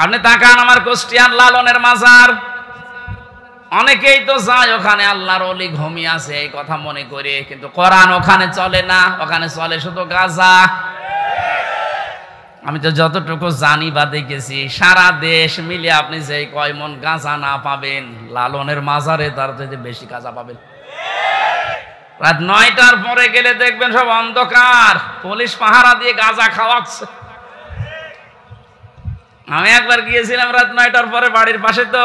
আপনি তাকান আমার কুষ্টিয়ার লালনের মাজার, অনেকেই তো যায় ওখানে আল্লাহর ওলি ঘুমিয়ে আছে এই কথা মনে করে, কিন্তু কোরআন ওখানে চলে না, ওখানে চলে শুধু গাঁজা। আমি তো যতটুকু জানি বা দেখেছি, সারা দেশ মিলে আপনি যে কয় মন গাঁজা না পাবেন, লালনের মাজারে তার থেকে বেশি গাঁজা পাবেন। রাত 9টার পরে গেলে দেখবেন সব অন্ধকার, পুলিশ পাহারা দিয়ে গাঁজা খাওয়াচ্ছে। আমি একবার গিয়েছিলাম রাত 9টার পরে বাড়ির পাশে, তো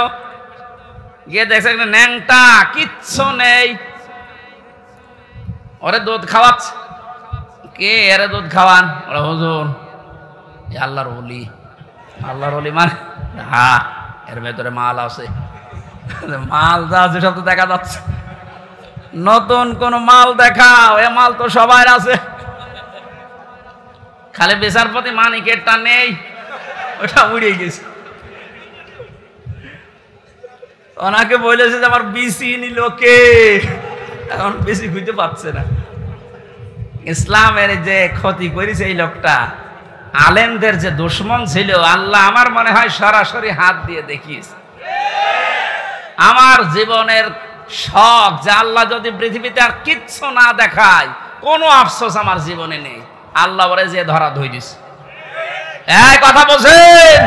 গিয়ে দেখছে একটা ন্যাংটা, কিচ্ছু নেই, ওরে দুধ খাওয়াচ্ছে। কে এরে দুধ খাওয়ান? ওরা হুজুর আল্লাহর ওলি। আল্লাহর ওলি মানে? হ্যাঁ, এর ভেতরে মাল আছে। মাল যা আছে সব তো দেখা যাচ্ছে, নতুন কোন মাল দেখাও, এ মাল তো সবাই আছে, খালি বিচারপতি মানিকেরটা নেই, ওটা উড়ে গেছে। ওনাকে বলেছে যে আমার বিসি নিল কে, এখন বেশি খুঁজে পাচ্ছে না। ইসলামের যে ক্ষতি করেছে এই লোকটা, আলেমদের যে দুশ্মন ছিল, আল্লাহ আমার মনে হয় সরাসরি হাত দিয়ে দেখিয়েছে। আমার জীবনের শখ যে আল্লাহ যদি পৃথিবীতে আর কিচ্ছু না দেখায়, কোনো আফসোস আমার জীবনে নেই, আল্লাহ বলে যে ধরা ধই দিস। এই কথা বলছেন?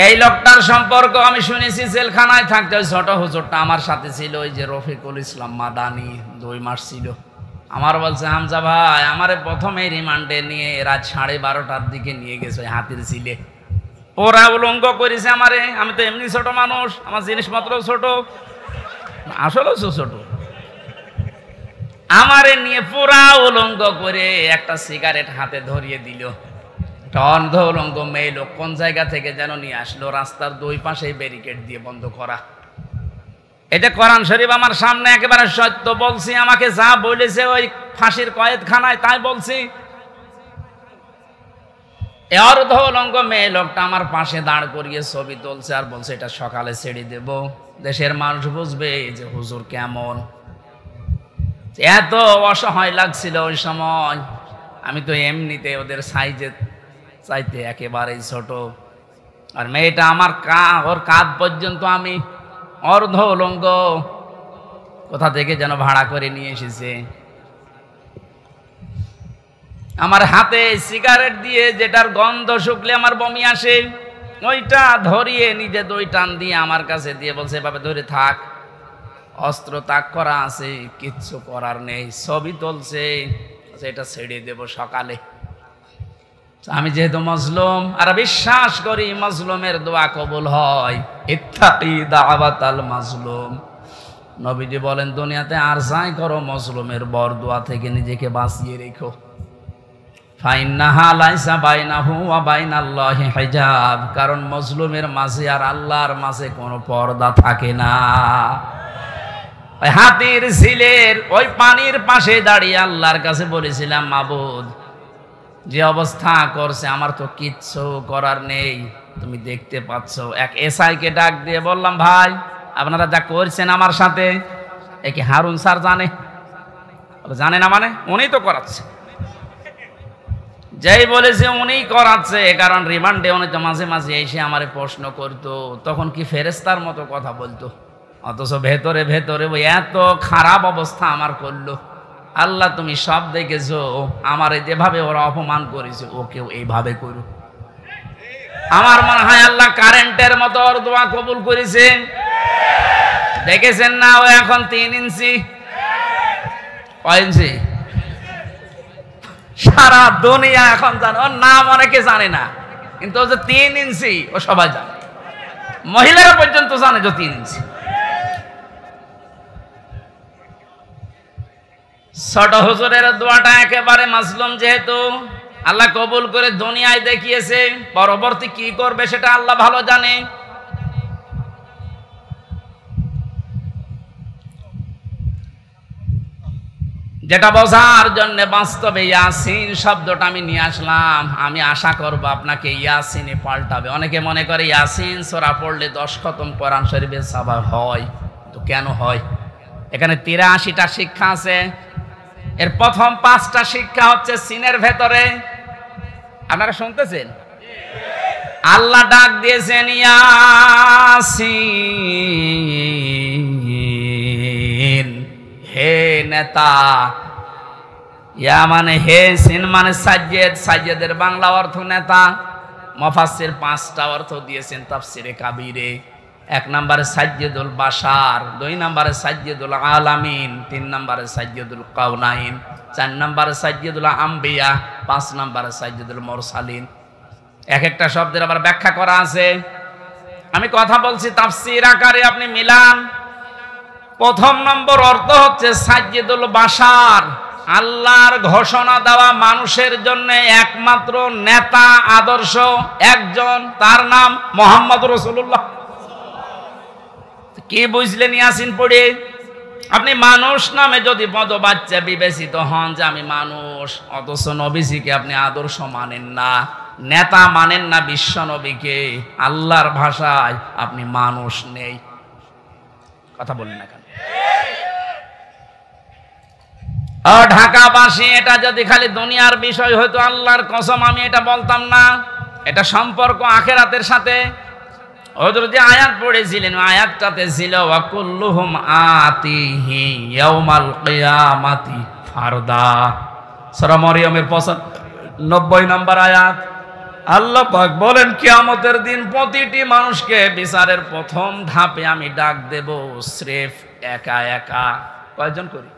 এই লোকটার সম্পর্ক আমি শুনেছি, জেলখানায় থাকতে ওই ছোট হুজুরটা আমার সাথে ছিল, ওই যে রফিকুল ইসলাম মাদানি, 2 মাস ছিল। আমার বলছে, হামজা ভাই আমারে প্রথমে রিমান্ডে নিয়ে রাত 12:30টার দিকে নিয়ে গেছে ওই হাতির ঝিলে, ওরা উলঙ্গ করেছে আমারে। আমি তো এমনি ছোট মানুষ, আমার জিনিসপত্র ছোট, আসলেও ছোট। আমারে নিয়ে পুরা উলঙ্গ করে একটা সিগারেট হাতে ধরিয়ে দিল। অন্ধ উলঙ্গ মেয়ে লোক কোন জায়গা থেকে যেন নিয়ে আসলো, রাস্তার 2 পাশে ব্যারিকেড দিয়ে বন্ধ করা। এটা কোরআন শরীফ আমার সামনে, একেবারে সত্য বলছি, আমাকে যা বলেছে ওই ফাঁসির কয়েদখানায় তাই বলছি। অর্ধ উলঙ্গ মেয়ে লোকটা আমার পাশে দাঁড় করিয়ে ছবি তুলছে আর বলছে এটা সকালে ছেড়ে দেব, দেশের মানুষ বুঝবে যে হুজুর কেমন। এত অসহায় লাগছিল ওই সময়, আমি তো এমনিতে ওদের সাইজে চাইতে একেবারেই ছোট, আর মেয়েটা আমার ওর কাঁধ পর্যন্ত আমি অর্ধ উলঙ্গ, কোথা থেকে যেন ভাড়া করে নিয়ে এসেছে। আমার হাতে সিগারেট দিয়ে যেটার গন্ধ শুকলে আমার বমি আসে, ওইটা ধরিয়ে নিজে 2 টান দিয়ে আমার কাছে দিয়ে বলছে এভাবে ধরে থাক, অস্ত্র তাক করা আছে, কিচ্ছু করার নেই। ছবি তুলছে, এটা ছেড়ে দেব সকালে। আমি যেহেতু মজলুম আর বিশ্বাস করি মজলুমের দোয়া কবুল হয়, ইত্তাকি দাওয়াতাল মাজলুম। নবীজি বলেন দুনিয়াতে আর যাই করো মজলুমের বরদোয়া থেকে নিজেকে বাঁচিয়ে রেখো। ফাইন্নাহা লাইসা বাইনাহু ওয়া বাইনাল্লাহি হিজাব, কারণ মজলুমের মাঝে আর আল্লাহর মাঝে কোনো পর্দা থাকে না। ওই হাতির ঝিলের ওই পানির পাশে দাঁড়িয়ে আল্লাহর কাছে বলেছিলাম, মাবুদ যে অবস্থা করছে আমার তো কিচ্ছু করার নেই, তুমি দেখতে পাচ্ছ। এক এসআইকে ডাক দিয়ে বললাম, ভাই আপনারা যা করছেন আমার সাথে, এ কি হারুন স্যার জানে? জানে না মানে? উনি তো করাচ্ছে। যেই বলেছে উনি করাচ্ছে, কারণ রিমান্ডে উনি তো মাঝে মাঝে এসে আমারে প্রশ্ন করতো, তখন কি ফেরেস্তার মতো কথা বলতো, অথচ ভেতরে ভেতরে ওই এত খারাপ অবস্থা আমার করলো। আল্লাহ তুমি সব দেখেছো, আমারে যেভাবে ওরা অপমান করেছে ওকেও এইভাবে করো। আমার মনে হয় আল্লাহ কারেন্টের মতো ওর দোয়া কবুল করেছে। দেখেছেন না, ও এখন 3 ইঞ্চি। কয় ইঞ্চি? সারা দুনিয়া এখন জানে, ওর নাম অনেকে জানে না, কিন্তু ও যে 3 ইঞ্চি ও সবাই জানে, মহিলারা পর্যন্ত জানে যে 3 ইঞ্চি। ছোট হুজুরের দোয়াটা একেবারে মাজলুম, যেহেতু আল্লাহ কবুল করে দুনিয়ায় দেখিয়েছে, পরবর্তী কি করবে সেটা আল্লাহ ভালো জানে। যেটা বোঝার জন্য বাস্তবে ইয়াসিন শব্দটা আমি নিয়ে আসলাম। আমি আশা করব আপনাকে ইয়াসিনে পাল্টাবে। অনেকে মনে করে ইয়াসিন সূরা পড়লে 10 খতম কোরআন শরীফের সওয়াব হয়, তো কেন হয়? এখানে 83টা শিক্ষা আছে। এর প্রথম 5টা শিক্ষা হচ্ছে সিনের ভেতরে। আপনারা শুনতেছেন? আল্লাহ ডাক দিয়েছেন ইয়াসিন, হে নেতা। ইয়া মানে হে, সিন মানে সাজ্জেদ, সাজ্জেদের বাংলা অর্থ নেতা। মুফাসসির 5টা অর্থ দিয়েছেন তাফসিরে কাবীরে। 1 নম্বরে সাজ্জেদুল বাশার, 2 নম্বরে সাজ্জেদুল আলামিন, 3 নম্বরে সাজ্জেদুল কাউনাইন, 4 নম্বরে সাজ্জেদুল আম্বিয়া, 5 নম্বরে সাজ্জেদুল মুরসালিন। এক একটা শব্দের আবার ব্যাখ্যা করা আছে। আমি কথা বলছি তাফসীর আকারে, আপনি মিলান। প্রথম নম্বর অর্থ হচ্ছে সাজ্জেদুল বাশার, আল্লাহর ঘোষণা দেওয়া মানুষের জন্য একমাত্র নেতা আদর্শ একজন, তার নাম মুহাম্মদ রাসূলুল্লাহ। কি বুঝলেন ইয়াসিন পড়ে? আপনি মানুষ নামে যদি পদবাচ্চা বিবেচিত হন যে আমি মানুষ, অথচ নবীজিকে আপনি আদর্শ মানেন না, নেতা মানেন না বিশ্ব নবীকে, আল্লাহর ভাষায় আপনি মানুষ নেই। কথা বললেন না কেন? ঢাকাবাসী, এটা যদি খালি দুনিয়ার বিষয় হয়তো আল্লাহর কসম আমি এটা বলতাম না। এটা সম্পর্ক আখিরাতের সাথে। হুজুর যে আয়াত পড়েছিলেন, আয়াতটাতে ছিল ওয়া কুল্লুহুম আতিহি ইয়াউমাল কিয়ামাতি ফারদা। সূরা মরিয়মের 95 নম্বর আয়াত। আল্লাহ পাক বলেন কিয়ামতের দিন প্রতিটি মানুষকে বিচারের প্রথম ধাপে আমি ডাক দেব স্রেফ একা একা। কয়জন করি?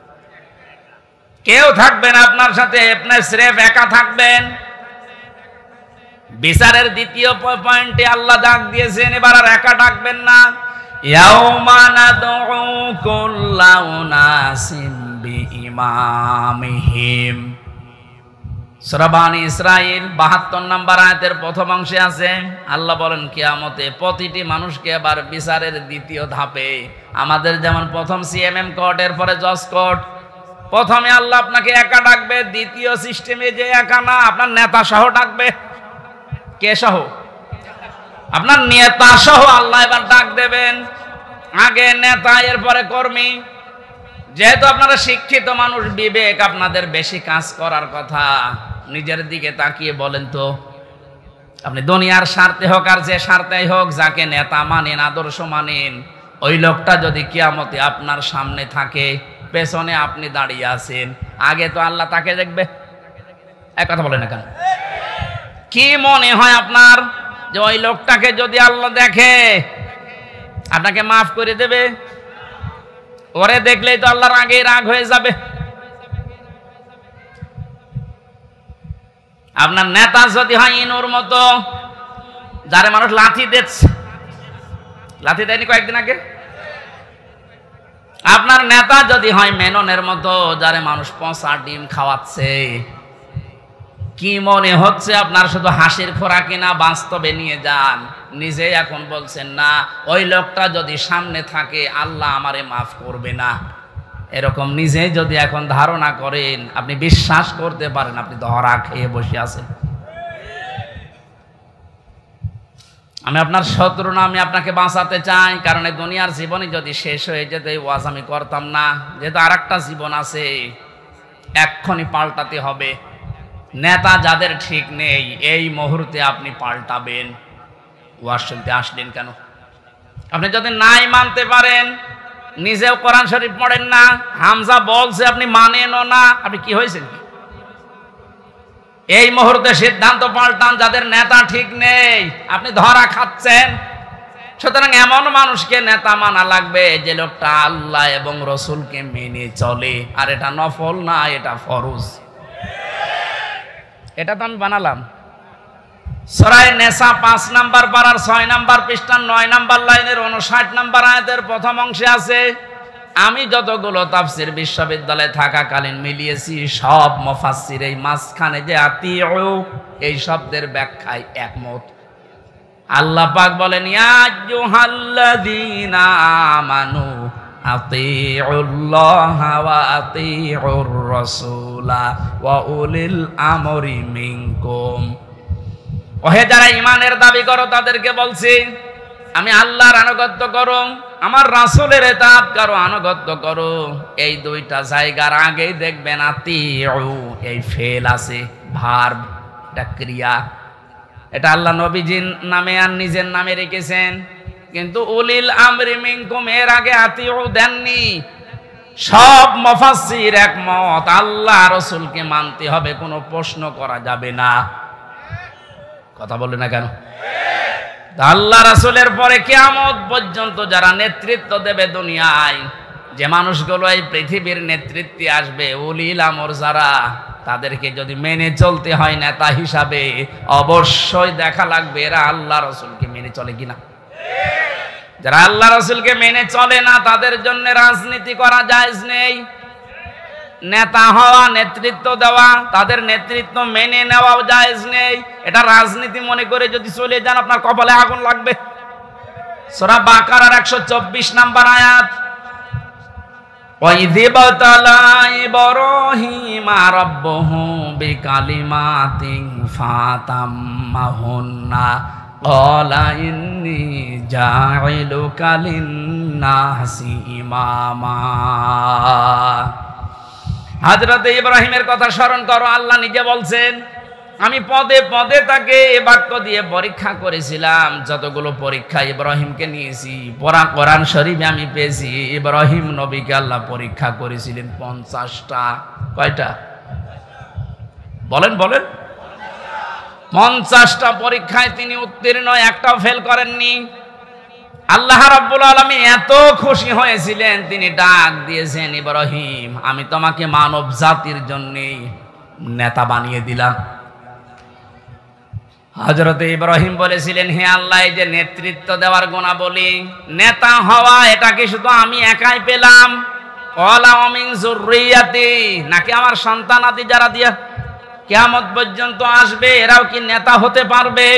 কেউ থাকবেন আপনার সাথে, আপনি স্রেফ একা থাকবেন। বিচারের দ্বিতীয় পয়েন্টে আল্লাহ ডাক দিয়েছেন এবার আর একা ডাকবেন না। ইয়াউমা নাদউ কুল্লা উনাসিম বিইমামিহিম। সূরা বানী ইসরাঈল 72 নম্বর আয়াতের প্রথম অংশে আছে আল্লাহ বলেন কিয়ামতে প্রতিটি মানুষকে এবার বিচারের দ্বিতীয় ধাপে, আমাদের যেমন প্রথম সিএমএম কোর্ট, এরপরে জজ কোর্ট, প্রথমে আল্লাহ আপনাকে একা ডাকবে, দ্বিতীয় সিস্টেমে যে একা না, আপনার নেতা সহ ডাকবে। কে সহ? আপনার নেতা সহ আল্লাহ এবার ডাক দেবেন। আগে নেতা, এরপরে কর্মী। যেহেতু আপনারা শিক্ষিত মানুষ, বিবেক আপনাদের বেশি কাজ করার কথা। নিজের দিকে তাকিয়ে বলেন তো, আপনি দুনিয়ার স্বার্থে হোক আর যে স্বার্থেই হোক, যাকে নেতা মানেন, আদর্শ মানেন, ওই লোকটা যদি কিয়ামতে আপনার সামনে থাকে, পেছনে আপনি দাঁড়িয়ে আছেন, আগে তো আল্লাহ তাকে দেখবে। এক কথা বলেন না কেন? কি মনে হয় আপনার যে ওই লোকটাকে যদি আল্লাহ দেখে আপনাকে মাফ করে দেবে? ওরে দেখলেই তো আল্লাহর আগেই রাগ হয়ে যাবে। আপনার নেতা যদি হয় ইনুর মতো, যারে মানুষ লাথি দিচ্ছে, লাথি দেয়নি কয়েকদিন আগে? আপনার নেতা যদি হয় মেননের মতো, যারে মানুষ পচা ডিম খাওয়াচ্ছে, কি মনে হচ্ছে আপনার শুধু হাসির খোরাকি না, বাস্তবে নিয়ে যান। নিজে এখন বলছেন না, ওই লোকটা যদি সামনে থাকে আল্লাহ আমারে মাফ করবে না, এরকম নিজে যদি এখন ধারণা করেন, আপনি বিশ্বাস করতে পারেন আপনি ধরা খেয়ে বসে আছেন। আমি আপনার শত্রু না, আমি আপনাকে বাঁচাতে চাই। কারণ এই দুনিয়ার জীবনে যদি শেষ হয়ে যেত এই ওয়াজ আমি করতাম না। যেহেতু আর একটা জীবন আছে, এক্ষুনি পাল্টাতে হবে। নেতা যাদের ঠিক নেই, এই মুহূর্তে আপনি পাল্টাবেন। ওয়াজ শুনতে আসলেন কেন? আপনি যদি নাই মানতে পারেন, নিজেও কোরআন শরীফ পড়েন না, হামজা বলছে আপনি মানেনও না, আপনি কি হয়েছেন? এই মুহূর্তে সিদ্ধান্ত পাল্টান। যাদের নেতা ঠিক নেই, আপনি ধরা খাচ্ছেন। সুতরাং এমন মানুষকে নেতা মানা লাগবে যে লোকটা আল্লাহ এবং রসুলকে মেনে চলে। আর এটা নফল না, এটা ফরজ। এটা তো আমি বানালাম। সূরা নেসা 5 নাম্বার পারার 6 নাম্বার পৃষ্ঠার 9 নাম্বার লাইনের 59 নাম্বার আয়াতের প্রথম অংশে আছে। আমি যতগুলো তাফসীর বিশ্ববিদ্যালয়ে থাকাকালীন মিলিয়েছি, সব মুফাসসির এই মাঝখানে যে আতিউ এই শব্দের ব্যাখ্যায় একমত। আল্লাহ পাক বলেন ইয়া আইয়ুহাল্লাযীনা আমানু আতিউল্লাহা ওয়া আতিউর রাসূলা ওয়া উলিল আমরি মিনকুম। ওহে যারা ঈমানের দাবি করো তাদেরকে বলছি, আমি আল্লাহর আনুগত্য করো আমার রাসূলের ইতাআত করো, আনুগত্য করো। এই দুইটা জায়গার আগেই দেখবেন আতিউ, এই ফেল আছে, ভার্ব, এটা ক্রিয়া। এটা আল্লাহ নবীজির নামে আর নিজের নামে রেখেছেন, কিন্তু উলিল আমরি মিনকুম এর আগে আতিউ দেননি। সব মুফাসসির একমত, আল্লাহ রাসূলকে মানতে হবে, কোনো প্রশ্ন করা যাবে না। কথা বলে না কেন? আল্লাহ রাসূলের পরে কিয়ামত পর্যন্ত যারা নেতৃত্ব দেবে দুনিয়ায়, যে মানুষগুলো এই পৃথিবীর নেতৃত্বে আসবে, উলিল আমর যারা, তাদেরকে যদি মেনে চলতে হয় নেতা হিসাবে, অবশ্যই দেখা লাগবে এরা আল্লাহ রাসূলকে মেনে চলে কিনা। যারা আল্লাহ রাসূলকে মেনে চলে না, তাদের জন্য রাজনীতি করা জায়েজ নেই। নেতা হওয়া, নেতৃত্ব দেওয়া, তাদের নেতৃত্ব মেনে নেওয়াও জায়েজ নেই। এটা রাজনীতি মনে করে যদি চলে যান, আপনার কপালে আগুন লাগবে। সূরা বাকারার 124 নম্বর আয়াত, ওয়াইযি বাতালা ইব্রাহিমা রাব্বুহু বিকালিমাতিন ফাতাম্মাহুন্না ক্বালা ইন্নী জাইলুকা লিন-নাসি ইমামা। হযরত ইব্রাহিমের কথা স্মরণ করো। আল্লাহ নিজে বলছেন, আমি পদে পদে তাকে এ বাক্য দিয়ে পরীক্ষা করেছিলাম। যতগুলো পরীক্ষা ইব্রাহিমকে নিয়েছি, কোরআন শরীফে আমি পেয়েছি ইব্রাহিম নবীকে আল্লাহ পরীক্ষা করেছিলেন 50টা। কয়টা বলেন বলেন? 50টা পরীক্ষায় তিনি উত্তীর্ণ, একটাও ফেল করেননি। আল্লাহ রাব্বুল আলামিন এত খুশি হয়েছিলেন, তিনি ডাক দিয়েছেন, ইব্রাহিম আমি তোমাকে মানব জাতির জন্য নেতা বানিয়ে দিলাম। হযরত ইব্রাহিম বলেছিলেন, হে আল্লাহ, এই যে নেতৃত্ব দেওয়ার গুণাবলী, নেতা হওয়া, এটা কি শুধু আমি একাই পেলাম? ক্বালা ওয়া মিন যুররিয়াতি, নাকি আমার সন্তানাদি যারা দিয়া কিয়ামত পর্যন্ত আসবে, এরাও কি নেতা হতে পারবে?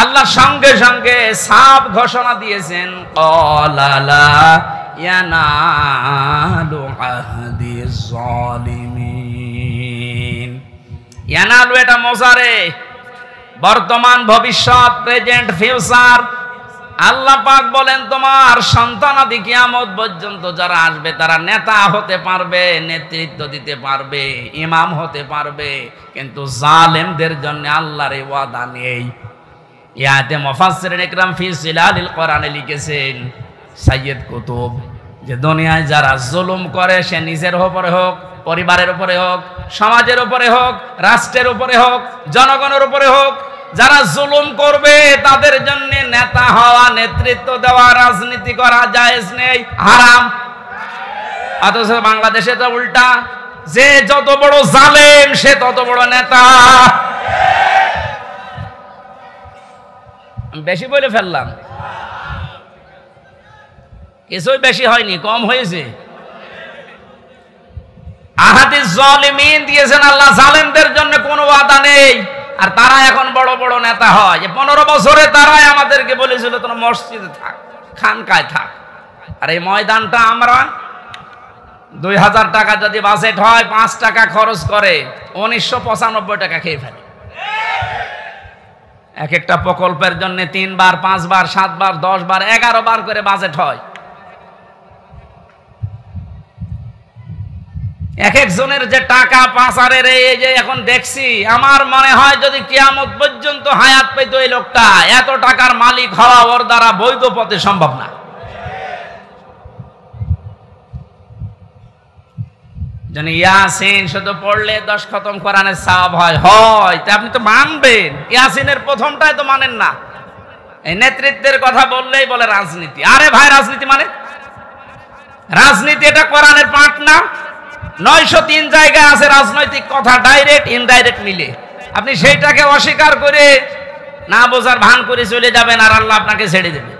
আল্লাহ সঙ্গে সঙ্গে সাফ ঘোষণা দিয়েছেন, ক্বালা লা ইয়ানালু আহদিজ জালিমিন। ইয়ানালু এটা মোজারে, বর্তমান, ভবিষ্যৎ, প্রেজেন্ট, ফিউচার। আল্লাহ পাক বলেন, তোমার সন্তানাদি কিয়ামত পর্যন্ত যারা আসবে, তারা নেতা হতে পারবে, নেতৃত্ব দিতে পারবে, ইমাম হতে পারবে, কিন্তু জালেমদের জন্য আল্লাহর এই ওয়াদা নেই। ইয়াতে মুফাসসিরিন ইকরাম ফি জিলালিল কোরআনে লিখেছেন সাইয়্যিদ কুতুব, যে দুনিয়ায় যারা জুলুম করে, সে নিজের উপরে হোক, পরিবারের উপরে হোক, সমাজের উপরে হোক, রাষ্ট্রের উপরে হোক, জনগণের উপরে হোক, যারা জুলুম করবে তাদের জন্য নেতা হওয়া, নেতৃত্ব দেওয়া, রাজনীতি করা জায়েজ নেই, হারাম। অথচ বাংলাদেশে তো উল্টা, যে যত বড় জালেম সে তত বড় নেতা। বেশি বলে ফেললাম? কিছুই বেশি হয়নি, কম হয়েছে। আহাদিস জালিমিন দিয়েছেন আল্লাহ, জালেমদের জন্য কোনো ওয়াদা নেই। আর তারা এখন বড় বড় নেতা হয়। 15 বছরে তারাই আমাদেরকে বলেছিল তোমরা মসজিদে থাক, খানকায় থাক। আর এই ময়দানটা আমরা 2000 টাকা যদি বাজেট হয়, 5 টাকা খরচ করে 1995 টাকা খেয়ে ফেলে। এক একটা প্রকল্পের জন্য 3 বার, 5 বার, 7 বার, 10 বার, 11 বার করে বাজেট হয়। এক একজনের যে টাকা পাচারের, এই যে এখন দেখছি, আমার মনে হয় যদি কিয়ামত পর্যন্ত হায়াত পেত এই লোকটা, এত টাকার মালিক হওয়া ওর দ্বারা বৈধ পথে সম্ভব না। যেন ইয়াসিন শুধু পড়লে 10 খতম কোরআনের সওয়াব হয়, তা আপনি তো মানবেন। ইয়াসিনের প্রথমটাই তো মানেন না। এই নেতৃত্বের কথা বললেই বলে রাজনীতি। আরে ভাই, রাজনীতি মানে রাজনীতি, এটা কোরআনের পাঠ না। 903 জায়গায় আছে রাজনৈতিক কথা, ডাইরেক্ট ইনডাইরেক্ট মিলে। আপনি সেইটাকে অস্বীকার করে না বোঝার ভান করে চলে যাবেন, আর আল্লাহ আপনাকে ছেড়ে দেবে।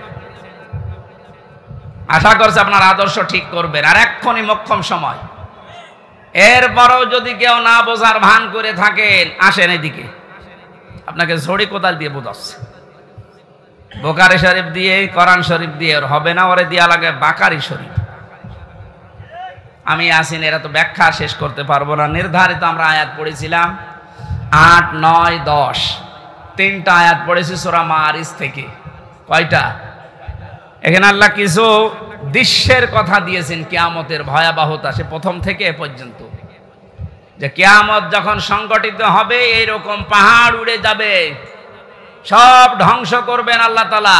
আশা করছে আপনার আদর্শ ঠিক করবেন, আর এক্ষুনি মোক্ষম সময়। এরপরও যদি কেউ না বোঝার ভান করে থাকেন, আসেন এদিকে, আপনাকে ঝড়ি কোদাল দিয়ে বোঝাচ্ছে। বুখারী শরীফ দিয়ে, কোরআন শরীফ দিয়ে ওর হবে না, ওরে দিয়া লাগে বাকারি শরীফ। আমি আসিন, এরা তো ব্যাখ্যা শেষ করতে পারবো না। নির্ধারিত আমরা আয়াত পড়েছিলাম 8, 9, 10, 3টা আয়াত পড়েছি সূরা মারিজ থেকে। কয়টা? এখানে আল্লাহ কিছু দৃশ্যের কথা দিয়েছেন কিয়ামতের ভয়াবহতা, সে প্রথম থেকে এ পর্যন্ত, যে কিয়ামত যখন সংগঠিত হবে এইরকম পাহাড় উড়ে যাবে, সব ধ্বংস করবেন আল্লাহ তাআলা।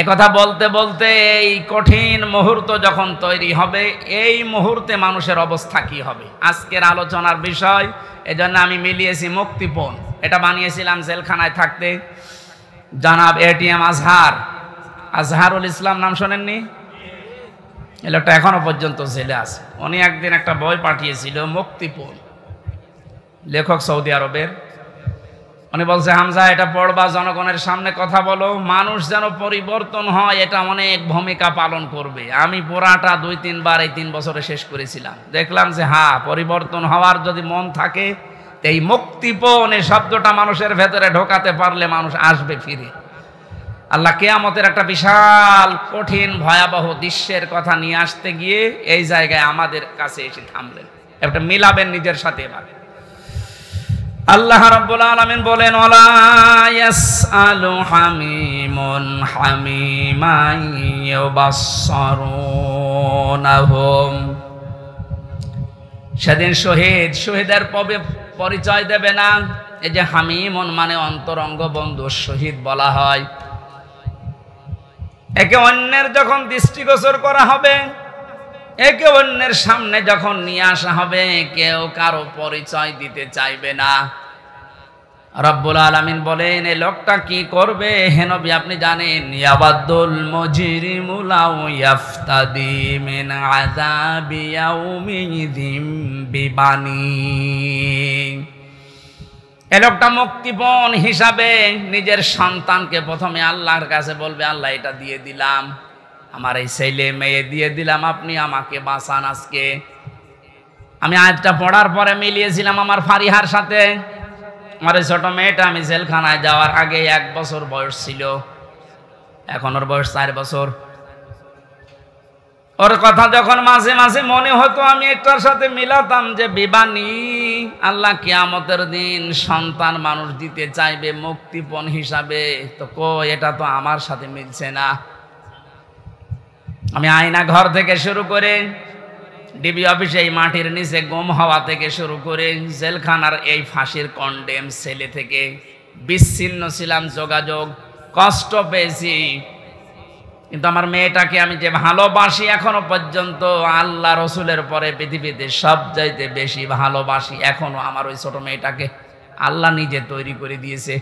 একথা বলতে বলতে এই কঠিন মুহূর্ত যখন তৈরি হবে, এই মুহূর্তে মানুষের অবস্থা কি হবে আজকের আলোচনার বিষয়। এজন্য আমি মিলিয়েছি মুক্তিপণ। এটা বানিয়েছিলাম জেলখানায় থাকতে। জনাব এটিএম আজহারুল ইসলাম নাম শোনেননি? এই লোকটা এখনো পর্যন্ত জেলে আছে। উনি একদিন একটা বই পাঠিয়েছিল মুক্তিপণ, লেখক সৌদি আরবের। উনি বলছে, হামজা এটা পড়বা, জনগণের সামনে কথা বলো, মানুষ যেন পরিবর্তন হয়, এটা অনেক ভূমিকা পালন করবে। আমি পুরাটা 2-3 বার এই 3 বছরে শেষ করেছিলাম। দেখলাম যে হ্যাঁ, পরিবর্তন হওয়ার যদি মন থাকে, এই মুক্তিপণ এই শব্দটা মানুষের ভেতরে ঢোকাতে পারলে মানুষ আসবে ফিরে। আল্লাহ কিয়ামতের একটা বিশাল কঠিন ভয়াবহ দৃশ্যের কথা নিয়ে আসতে গিয়ে এই জায়গায় আমাদের কাছে এসে থামলেন। একটা মিলাবেন নিজের সাথে। এবার আল্লাহ রাব্বুল আলামিন বলেন, ওয়ালা ইয়াসআলু হামিমুন হামিমান ইউবাসসারুনহুম। সেদিন শহীদের পরিচয় দেবে না। এই যে হামিমুন মানে অন্তরঙ্গ বন্ধু, শহীদ বলা হয়। একে অন্যের যখন দৃষ্টিগোচর করা হবে, একে অন্যের সামনে যখন নিয়ে আসা হবে, কেউ কারো পরিচয় দিতে চাইবে না। রব্বুল আলামিন বলেন, এই লোকটা কি করবে হে নবী আপনি জানেন? ইয়াবাদুল মুজরিমু লাউ ইয়াফতাদি মিন আযাবি ইয়াউমিযিম বিবানি। এই লোকটা মুক্তিপণ হিসাবে নিজের সন্তানকে প্রথমে আল্লাহর কাছে বলবে, আল্লাহ এটা দিয়ে দিলাম, আমার এই ছেলে মেয়ে দিয়ে দিলাম, আপনি আমাকে বাঁচান আজকে। আমি আয়াতটা পড়ার পরে মিলিয়েছিলাম আমার ফারিহার সাথে। আমার এই ছোট মেয়েটা আমি জেলখানায় যাওয়ার আগে 1 বছর বয়স ছিল, এখন ওর বয়স 4 বছর। ওর কথা যখন মাঝে মাঝে মনে হতো, আমি এটার সাথে মিলাতাম যে বিবানী, আল্লাহ কিয়ামতের দিন সন্তান মানুষ দিতে চাইবে মুক্তিপণ হিসাবে। তো এটা তো আমার সাথে মিলছে না। আমি আয়না ঘর থেকে শুরু করে ডিবি অফিসে এই মাটির নিচে গুম হওয়া থেকে শুরু করে জেলখানার এই ফাঁসির কন্ডেম ছেলে থেকে বিচ্ছিন্ন ছিলাম, যোগাযোগ কষ্ট পেয়েছি। কিন্তু আমার মেয়েটাকে আমি যে ভালোবাসি এখনো পর্যন্ত, আল্লাহ রসুলের পরে পৃথিবীতে সবচাইতে বেশি ভালোবাসি এখনো আমার ওই ছোট মেয়েটাকে। আল্লাহ নিজে তৈরি করে দিয়েছে।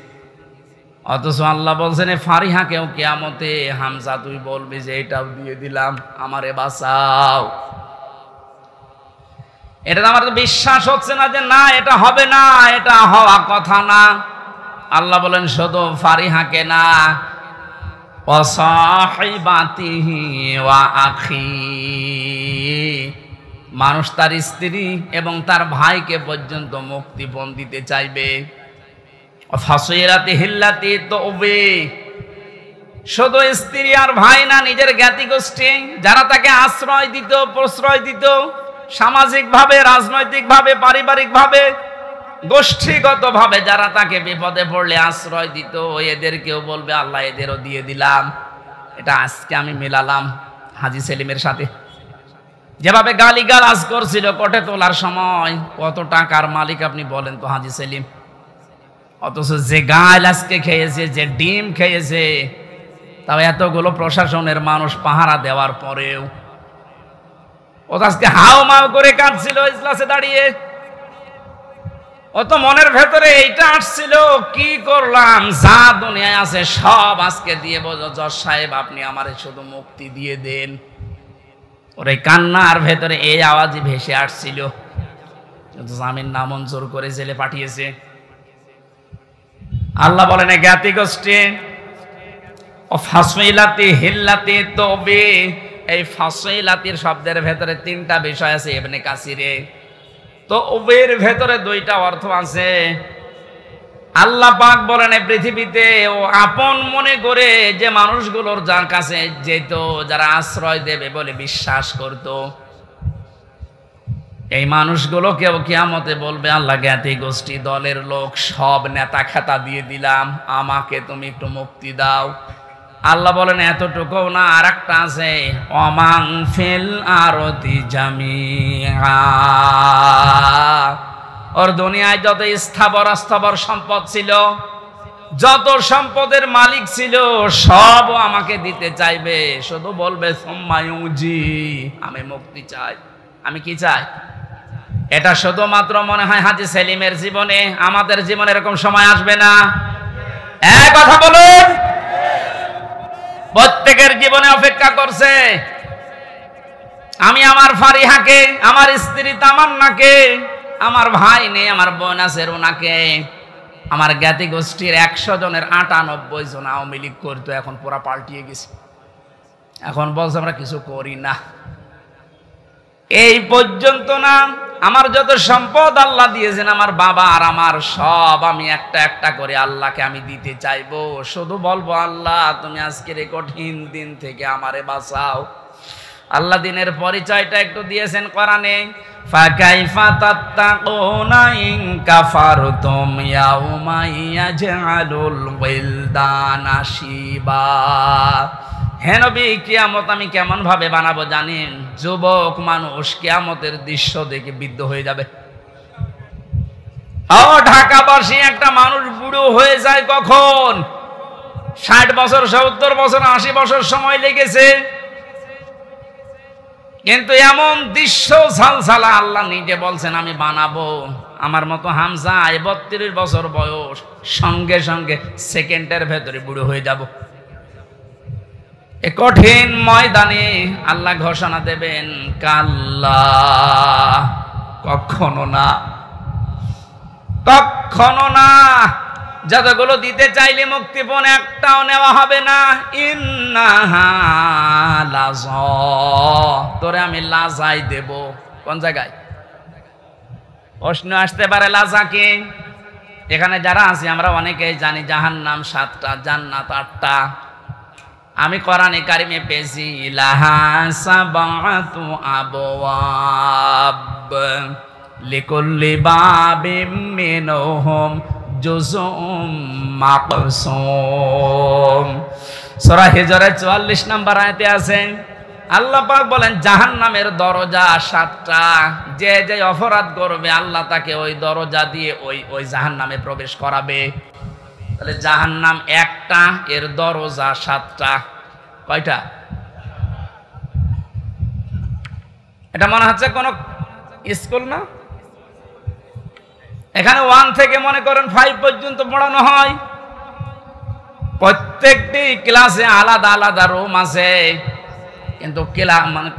অথচ আল্লাহ বলছেন ফারিহাকেও কিয়ামতে, হামজা তুই বলবি যে এটাও দিয়ে দিলাম, আমারে বাঁচাও। এটা আমার তো বিশ্বাস হচ্ছে না যে না এটা হবে না, এটা হওয়া কথা না। আল্লাহ বলেন শুধু ফারিহাকে না, ওয়াসাহিবাতিহি ওয়া আখি, মানুষ তার স্ত্রী এবং তার ভাইকে পর্যন্ত মুক্তিপণ দিতে চাইবে। ফাসিলাতি হিল্লাতি তওবে, শুধু স্ত্রী আর ভাই না, নিজের জ্ঞাতি গোষ্ঠী যারা তাকে আশ্রয় দিত, প্রশ্রয় দিত, সামাজিকভাবে, রাজনৈতিকভাবে, পারিবারিকভাবে, গোষ্ঠীগতভাবে যারা তাকে বিপদে পড়লে আশ্রয় দিত, এদেরকেও বলবে আল্লাহ এদেরও দিয়ে দিলাম। এটা আজকে আমি মেলালাম হাজী সেলিমের সাথে। যেভাবে গালিগালাজ করছিল কোর্টে তোলার সময়, কত টাকার মালিক আপনি বলেন তো হাজী সেলিম। অথচ যে গাল আজকে খেয়েছে, যে ডিম খেয়েছে, তাও এতগুলো প্রশাসনের মানুষ পাহারা দেওয়ার পরেও ও আজকে হাও মাও করে কাঁদছিল ইজলাসে দাঁড়িয়ে। ও তো মনের ভেতরে এইটা আসছিল, কি করলাম, যা দুনিয়ায় আছে সব আজকে দিয়ে বোঝো জজ সাহেব আপনি আমারে শুধু মুক্তি দিয়ে দেন। ওর এই কান্নার ভেতরে এই আওয়াজই ভেসে আসছিল। জামিন নামঞ্জুর করে জেলে পাঠিয়েছে। আল্লাহ বলেন জ্ঞাতি গোষ্ঠী ও ফাসিলাতি হিল্লাতি তওবে, এই ফাসিলাতির শব্দের ভেতরে 3টা বিষয় আছে ইবনে কাসিরে। তো ওবের ভেতরে 2টা অর্থ আছে। আল্লাহ পাক বলেন এই পৃথিবীতে ও আপন মনে করে যে মানুষগুলোর যার কাছে যেত, যারা আশ্রয় দেবে বলে বিশ্বাস করত, এই মানুষগুলোকেও কিয়ামতে বলবে আল্লাহ জ্ঞাতি গোষ্ঠী দলের লোক সব নেতা খেতা দিয়ে দিলাম, আমাকে তুমি একটু মুক্তি দাও। আল্লাহ বলেন এতটুকু না, আর একটা আছে, অমাং ফিল আরদি জামিআ। ওর দুনিয়ায় যত স্থাবর অস্থাবর সম্পদ ছিল, যত সম্পদের মালিক ছিল, সব আমাকে দিতে চাইবে, শুধু বলবে সুম্মায়ুজি, আমি মুক্তি চাই। আমি কি চাই? এটা শুধুমাত্র মনে হয় হাজী সেলিমের জীবনে, আমাদের জীবনে এরকম সময় আসবে না। এক কথা বলুন, প্রত্যেকের জীবনে অপেক্ষা করছে। আমি আমার ফারিহাকে, আমার স্ত্রী তামান্নাকে, আমার ভাই নেই, আমার বোন আছে রুনাকে, আমার জ্ঞাতি গোষ্ঠীর 100 জনের 98 জন আওয়ামী লীগ করতো, এখন পুরা পাল্টিয়ে গেছে। এখন বলছে আমরা কিছু করি না। এই পর্যন্ত না, আমার যত সম্পদ আল্লাহ দিয়েছেন, আমার বাবা আর আমার সব, আমি একটা একটা করে আল্লাহকে আমি দিতে চাইবো। শুধু বলবো আল্লাহ তুমি আজকের এই কঠিন দিন থেকে আমারে বাঁচাও। আল্লাহ দিনের পরিচয়টা একটু দিয়েছেন কোরআনে, ফাকাইফা তাত্তাকুনা ইন কাফারতুম ইয়াউমা ইয়াজআলুল ওয়িলদানা শিবা। হে নবী, কিয়ামত আমি কেমন ভাবে বানাবো জানেন? যুবক মানুষ কিয়ামতের দৃশ্য দেখে বিদ্ধ হয়ে যাবে। ও ঢাকাবাসী, একটা মানুষ বুড়ো হয়ে যায় কখন? 60 বছর, 70 বছর, 80 বছর সময় লেগেছে, কিন্তু এমন দৃশ্য ঝালঝালা আল্লাহ নিজে বলছেন আমি বানাবো। আমার মতো হামজা 32 বছর বয়স, সঙ্গে সঙ্গে সেকেন্ডের ভেতরে বুড়ো হয়ে যাব। এ কঠিন ময়দানে আল্লাহ ঘোষণা দেবেন, কাল্লা, কখনো না, কখনো না। যতগুলো দিতে চাইলে মুক্তিপণ একটাও নেওয়া হবে না। ইন্নাহা লাযা, তোরে আমি লাজাই দেব। কোন জায়গায়? প্রশ্ন আসতে পারে লাজা কি? এখানে যারা আছি আমরা অনেকেই জানি জাহান্নাম 7টা, জান্নাত 8টা। আমি কোরআনে কারিমে পেয়েছি লাহা সাবাতু আবওয়াব লিকুল্লি বাবিম মিনহুম জুজুম মাকসুম। সূরা হিজরের 44 নম্বর আয়াতে আছে, আল্লাহ পাক বলেন জাহান্নামের দরজা 7টা। যে যে অপরাধ করবে আল্লাহ তাকে ওই দরজা দিয়ে ওই জাহান্নামে প্রবেশ করাবে। তাহলে জাহান্নাম একটা, এর দরজা 7টা। কয়টা? এটা মনে হচ্ছে কোন স্কুল না? এখানে 1 থেকে মনে করেন 5 পর্যন্ত পড়ানো হয়। প্রত্যেকটি ক্লাসে আলাদা আলাদা রুম আছে, কিন্তু মানে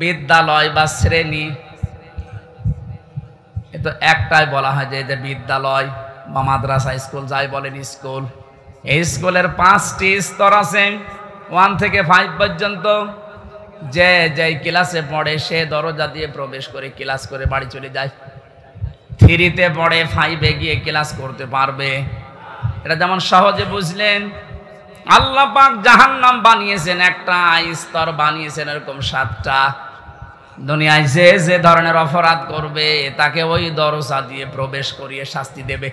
বিদ্যালয় বা শ্রেণী এতো একটাই বলা হয় যে বিদ্যালয় বা মাদ্রাসা, স্কুল যাই বলেন স্কুল। এই স্কুলের 5টি স্তর আছে, 1 থেকে 5 পর্যন্ত। যে যেই ক্লাসে পড়ে সে দরজা দিয়ে প্রবেশ করে ক্লাস করে বাড়ি চলে যায়। 3-তে পড়ে 5-এ গিয়ে ক্লাস করতে পারবে। এটা যেমন সহজে বুঝলেন। আল্লাহ পাক জাহান্নাম বানিয়েছেন একটা, স্তর বানিয়েছেন এরকম 7টা। দুনিয়ায় যে যে ধরনের অপরাধ করবে তাকে ওই দরজা দিয়ে প্রবেশ করিয়ে শাস্তি দেবে।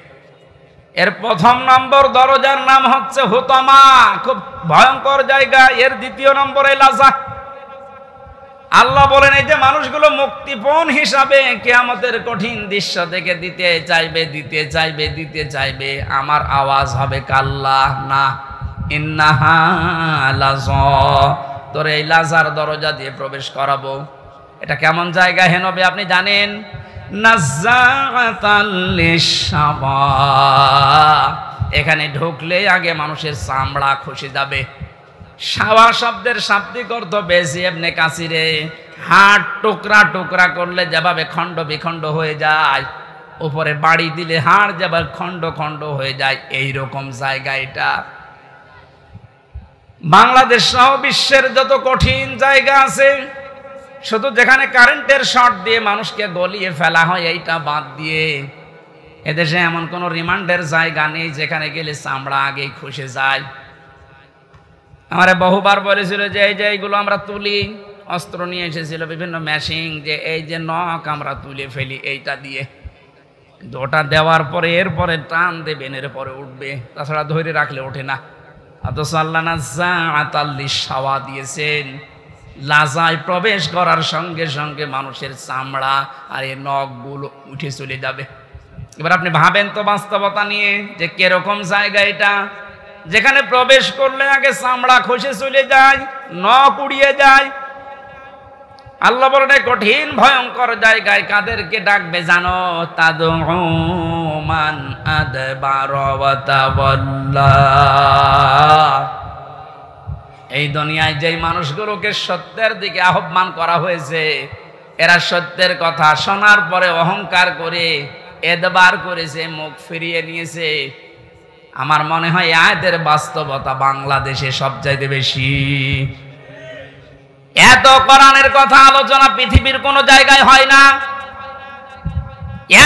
এর 1 নম্বর দরজার নাম হচ্ছে হুতামা, খুব ভয়ঙ্কর জায়গা। এর 2য় নম্বরে লাজা। আল্লাহ বলেন এই যে মানুষগুলো মুক্তিপণ হিসাবে কিয়ামতের কঠিন দৃশ্য থেকে দিতে চাইবে, দিতে চাইবে, দিতে চাইবে, আমার আওয়াজ হবে কাল্লা, না, ইন্নাহা লাযা, তোর এই লাজার দরজা দিয়ে প্রবেশ করাবো। এটা কেমন জায়গা হে নবী আপনি জানেন? নাযাআতাল লিশাওয়া, এখানে ঢুকলে আগে মানুষের চামড়া খসে যাবে। শাওয়া শব্দের শাব্দিক অর্থ বেশি ইবনে কাসিরে, হাড় টুকরা টুকরা করলে যেভাবে খণ্ড বিখণ্ড হয়ে যায়, উপরে বাড়ি দিলে হাড় যেভাবে খণ্ড খণ্ড হয়ে যায়, এই রকম জায়গা এটা। বাংলাদেশ সহ বিশ্বের যত কঠিন জায়গা আছে, শুধু যেখানে কারেন্টের শর্ট দিয়ে মানুষকে গলিয়ে ফেলা হয় এইটা বাদ দিয়ে এদেশে এমন কোন রিমান্ডের জায়গা নেই যেখানে গেলে চামড়া আগেই খসে যায়। আমারে বহুবার বলেছিল যে এই যে এইগুলো আমরা তুলি, অস্ত্র নিয়ে এসেছিল বিভিন্ন মেশিন, যে এই যে নখ আমরা তুলে ফেলি এইটা দিয়ে, কিন্তু ওটা দেওয়ার পরে এরপরে টান দেবেন, এরপরে উঠবে, তাছাড়া ধরে রাখলে ওঠে না। অথচ আল্লাহ নাযাআতাল লিশাওয়া দিয়েছেন, লাজায় প্রবেশ করার সঙ্গে সঙ্গে মানুষের চামড়া আর এই নখগুলো উঠে চলে যাবে। এবার আপনি ভাবেন তো বাস্তবতা নিয়ে যে কিরকম জায়গা এটা, যেখানে প্রবেশ করলে আগে চামড়া খসে চলে যায়, নখ উড়িয়ে যায়। আল্লাহ বলেন কঠিন ভয়ঙ্কর জায়গায় কাদেরকে ডাকবে জানো? তাদউ মান আদবারা ওয়া তাওয়াল্লা। এই দুনিয়ায় যেই মানুষগুলোকে সত্যের দিকে আহ্বান করা হয়েছে, এরা সত্যের কথা শোনার পরে অহংকার করে এদবার করেছে, মুখ ফিরিয়ে নিয়েছে। আমার মনে হয় আয়াতের বাস্তবতা বাংলাদেশে সবচাইতে বেশি। এত কোরআনের কথা আলোচনা পৃথিবীর কোন জায়গায় হয় না।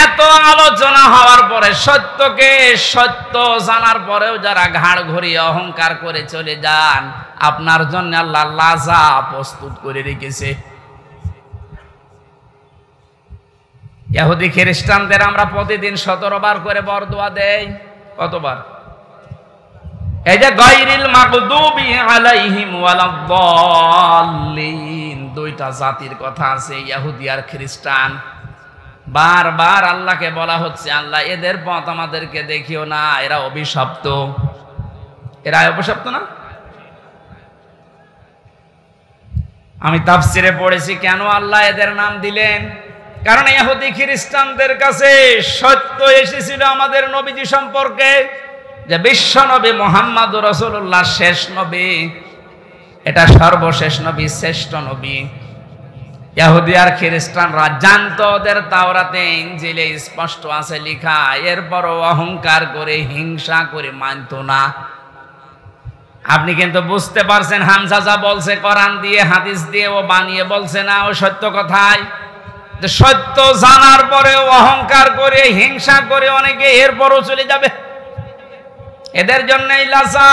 এত আলোচনা হওয়ার পরে সত্যকে সত্য জানার পরেও যারা ঘাড় ঘুরিয়ে অহংকার করে চলে যান, আপনার জন্য আল্লাহ লাজা প্রস্তুত করে রেখেছে। ইহুদি খ্রিস্টানদের আমরা প্রতিদিন 17 বার করে বরদোয়া দেই। কতবার? এই যে গায়রিল মাগদুবি আলাইহিম ওয়ালাদ-দাল্লিন, দুইটা জাতির কথা আছে, ইহুদি আর খ্রিস্টান। বারবার আল্লাহকে বলা হচ্ছে, আল্লাহ এদের পথ আমাদেরকে দেখিও না, এরা অভিশপ্ত। এরা অভিশপ্ত না? আমি তাফসিরে পড়েছি কেন আল্লাহ এদের নাম দিলেন। কারণ ইহুদি খ্রিস্টানদের কাছে সত্য এসেছিল আমাদের নবীজি সম্পর্কে, যে বিশ্ব নবী মুহাম্মদুর রাসূলুল্লাহ শেষ নবী, এটা সর্বশেষ নবী, শ্রেষ্ঠ নবী। ইহুদি আর খ্রিস্টানরা জানতো ওদের তাওরাতে ইনজিলে স্পষ্ট আছে লেখা, এরপরও অহংকার করে হিংসা করে মানতো না। আপনি কিন্তু বুঝতে পারছেন হামজা যা বলছে কোরআন দিয়ে হাদিস দিয়ে, ও বানিয়ে বলছে না, ও সত্য কথাই। সত্য জানার পরেও অহংকার করে হিংসা করে অনেকে এরপরও চলে যাবে। এদের জন্যই লাজা।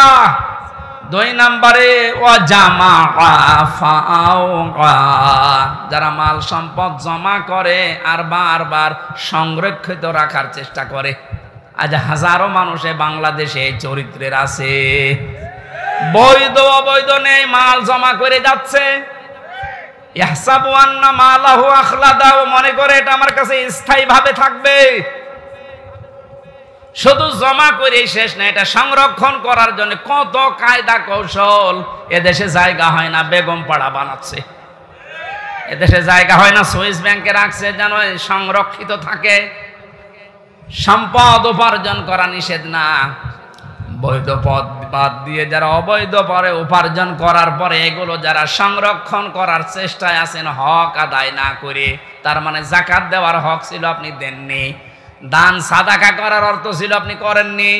2 নম্বরে যারা মাল সম্পদ জমা করে আর বারবার সংরক্ষিত রাখার চেষ্টা করে। আজ হাজারো মানুষে বাংলাদেশে চরিত্রের আছে, বৈধ অবৈধ নেই, মাল জমা করে যাচ্ছে। ইহসাবু আন্না মালাহু আখলাদা, মনে করে এটা আমার কাছে স্থায়ী ভাবে থাকবে। শুধু জমা করে শেষ না, এটা সংরক্ষণ করার জন্য কত কায়দা কৌশল। এদেশে জায়গা হয় না, বেগম পাড়া বানাচ্ছে। এদেশে জায়গা হয় না, সুইস ব্যাংকে রাখছে যেন সংরক্ষিত থাকে। সম্পদ উপার্জন করা নিষেধ না, বৈধ পথ বাদ দিয়ে যারা অবৈধ পরে উপার্জন করার পরে এগুলো যারা সংরক্ষণ করার চেষ্টায় আছেন হক আদায় না করে, তার মানে যাকাত দেওয়ার হক ছিল আপনি দেননি, দান সাদাকা করার অর্থ ছিল আপনি করেননি।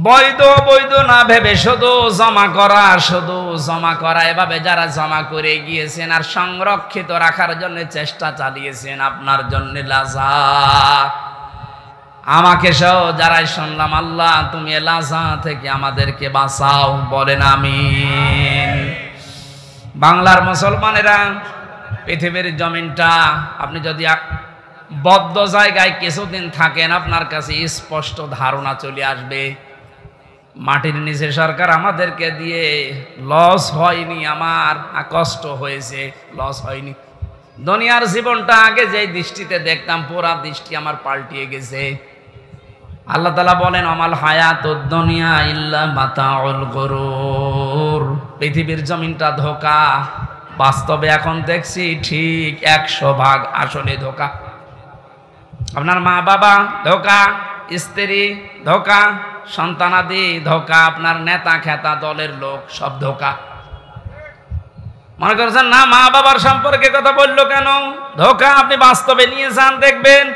বৈধ বৈধ না ভেবে শুধু জমা করা, এভাবে যারা জমা করে গিয়েছেন আর সংরক্ষিত রাখার জন্য চেষ্টা চালিয়েছেন, আপনার জন্য লাজা। আমাকে সহ যারাই শুনলাম, আল্লাহ তুমি লাজা থেকে আমাদেরকে বাঁচাও, বলেন আমিন। বাংলার মুসলমানেরা, পৃথিবীর জমিনটা আপনি যদি বদ্ধ জায়গায় কিছুদিন থাকেন, আপনার কাছে স্পষ্ট ধারণা চলে আসবে মাটির নিচে সরকার আমাদেরকে দিয়ে লস হয়নি, আমার কষ্ট হয়েছে, লস হয়নি। দুনিয়ার জীবনটা আগে যে দৃষ্টিতে দেখতাম, পুরা দৃষ্টি আমার পাল্টিয়ে গেছে। আল্লাহ তাআলা বলেন, আমাল হায়াতুদ দুনিয়া ইল্লা মাতাউল গুরুর, পৃথিবীর জমিনটা ধোঁকা। বাস্তবে এখন দেখছি ঠিক 100% আসলে ধোঁকা। আপনার মা বাবা ধোঁকা, স্ত্রী ধোঁকা, সন্তানাদি ধোঁকা, আপনার নেতা খেতা দলের লোক সব ধোঁকা। মনে করছেন না মা বাবার সম্পর্কে কথা বললো কেন? ধোঁকা। আপনি বাস্তবে নিয়ে যান, দেখবেন।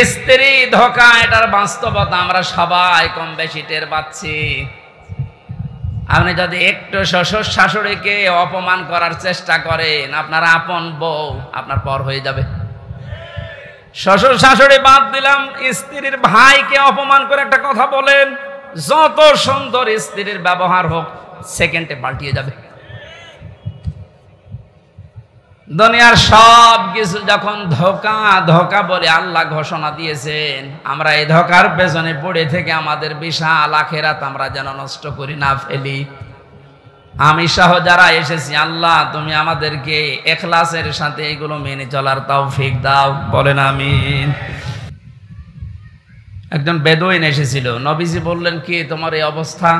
স্ত্রী ধোঁকা, এটার বাস্তবতা আমরা সবাই কম বেশি টের পাচ্ছি। আপনি যদি একটু শ্বশুর শাশুড়িকে অপমান করার চেষ্টা করেন, আপনার আপন বউ আপনার পর হয়ে যাবে। শ্বশুর শাশুড়ি বাদ দিলাম, স্ত্রীর ভাইকে অপমান করে একটা কথা বলেন, যত সুন্দর স্ত্রীর ব্যবহার হোক, সেকেন্ডে পাল্টিয়ে যাবে। দুনিয়ার সব কিছু যখন ধোঁকা ধোঁকা বলে আল্লাহ ঘোষণা দিয়েছেন, আমরা এই ধোঁকার পেছনে পড়ে থেকে আমাদের বিশাল আখিরাত আমরা যেন নষ্ট করি না ফেলি। আমি সহ যারা এসেছি, আল্লাহ তুমি আমাদেরকে ইখলাসের সাথে এগুলো মেনে চলার তৌফিক দাও, বলেন আমিন। একজন বেদুইন এসেছিল, নবীজি বললেন কি তোমার এই অবস্থা?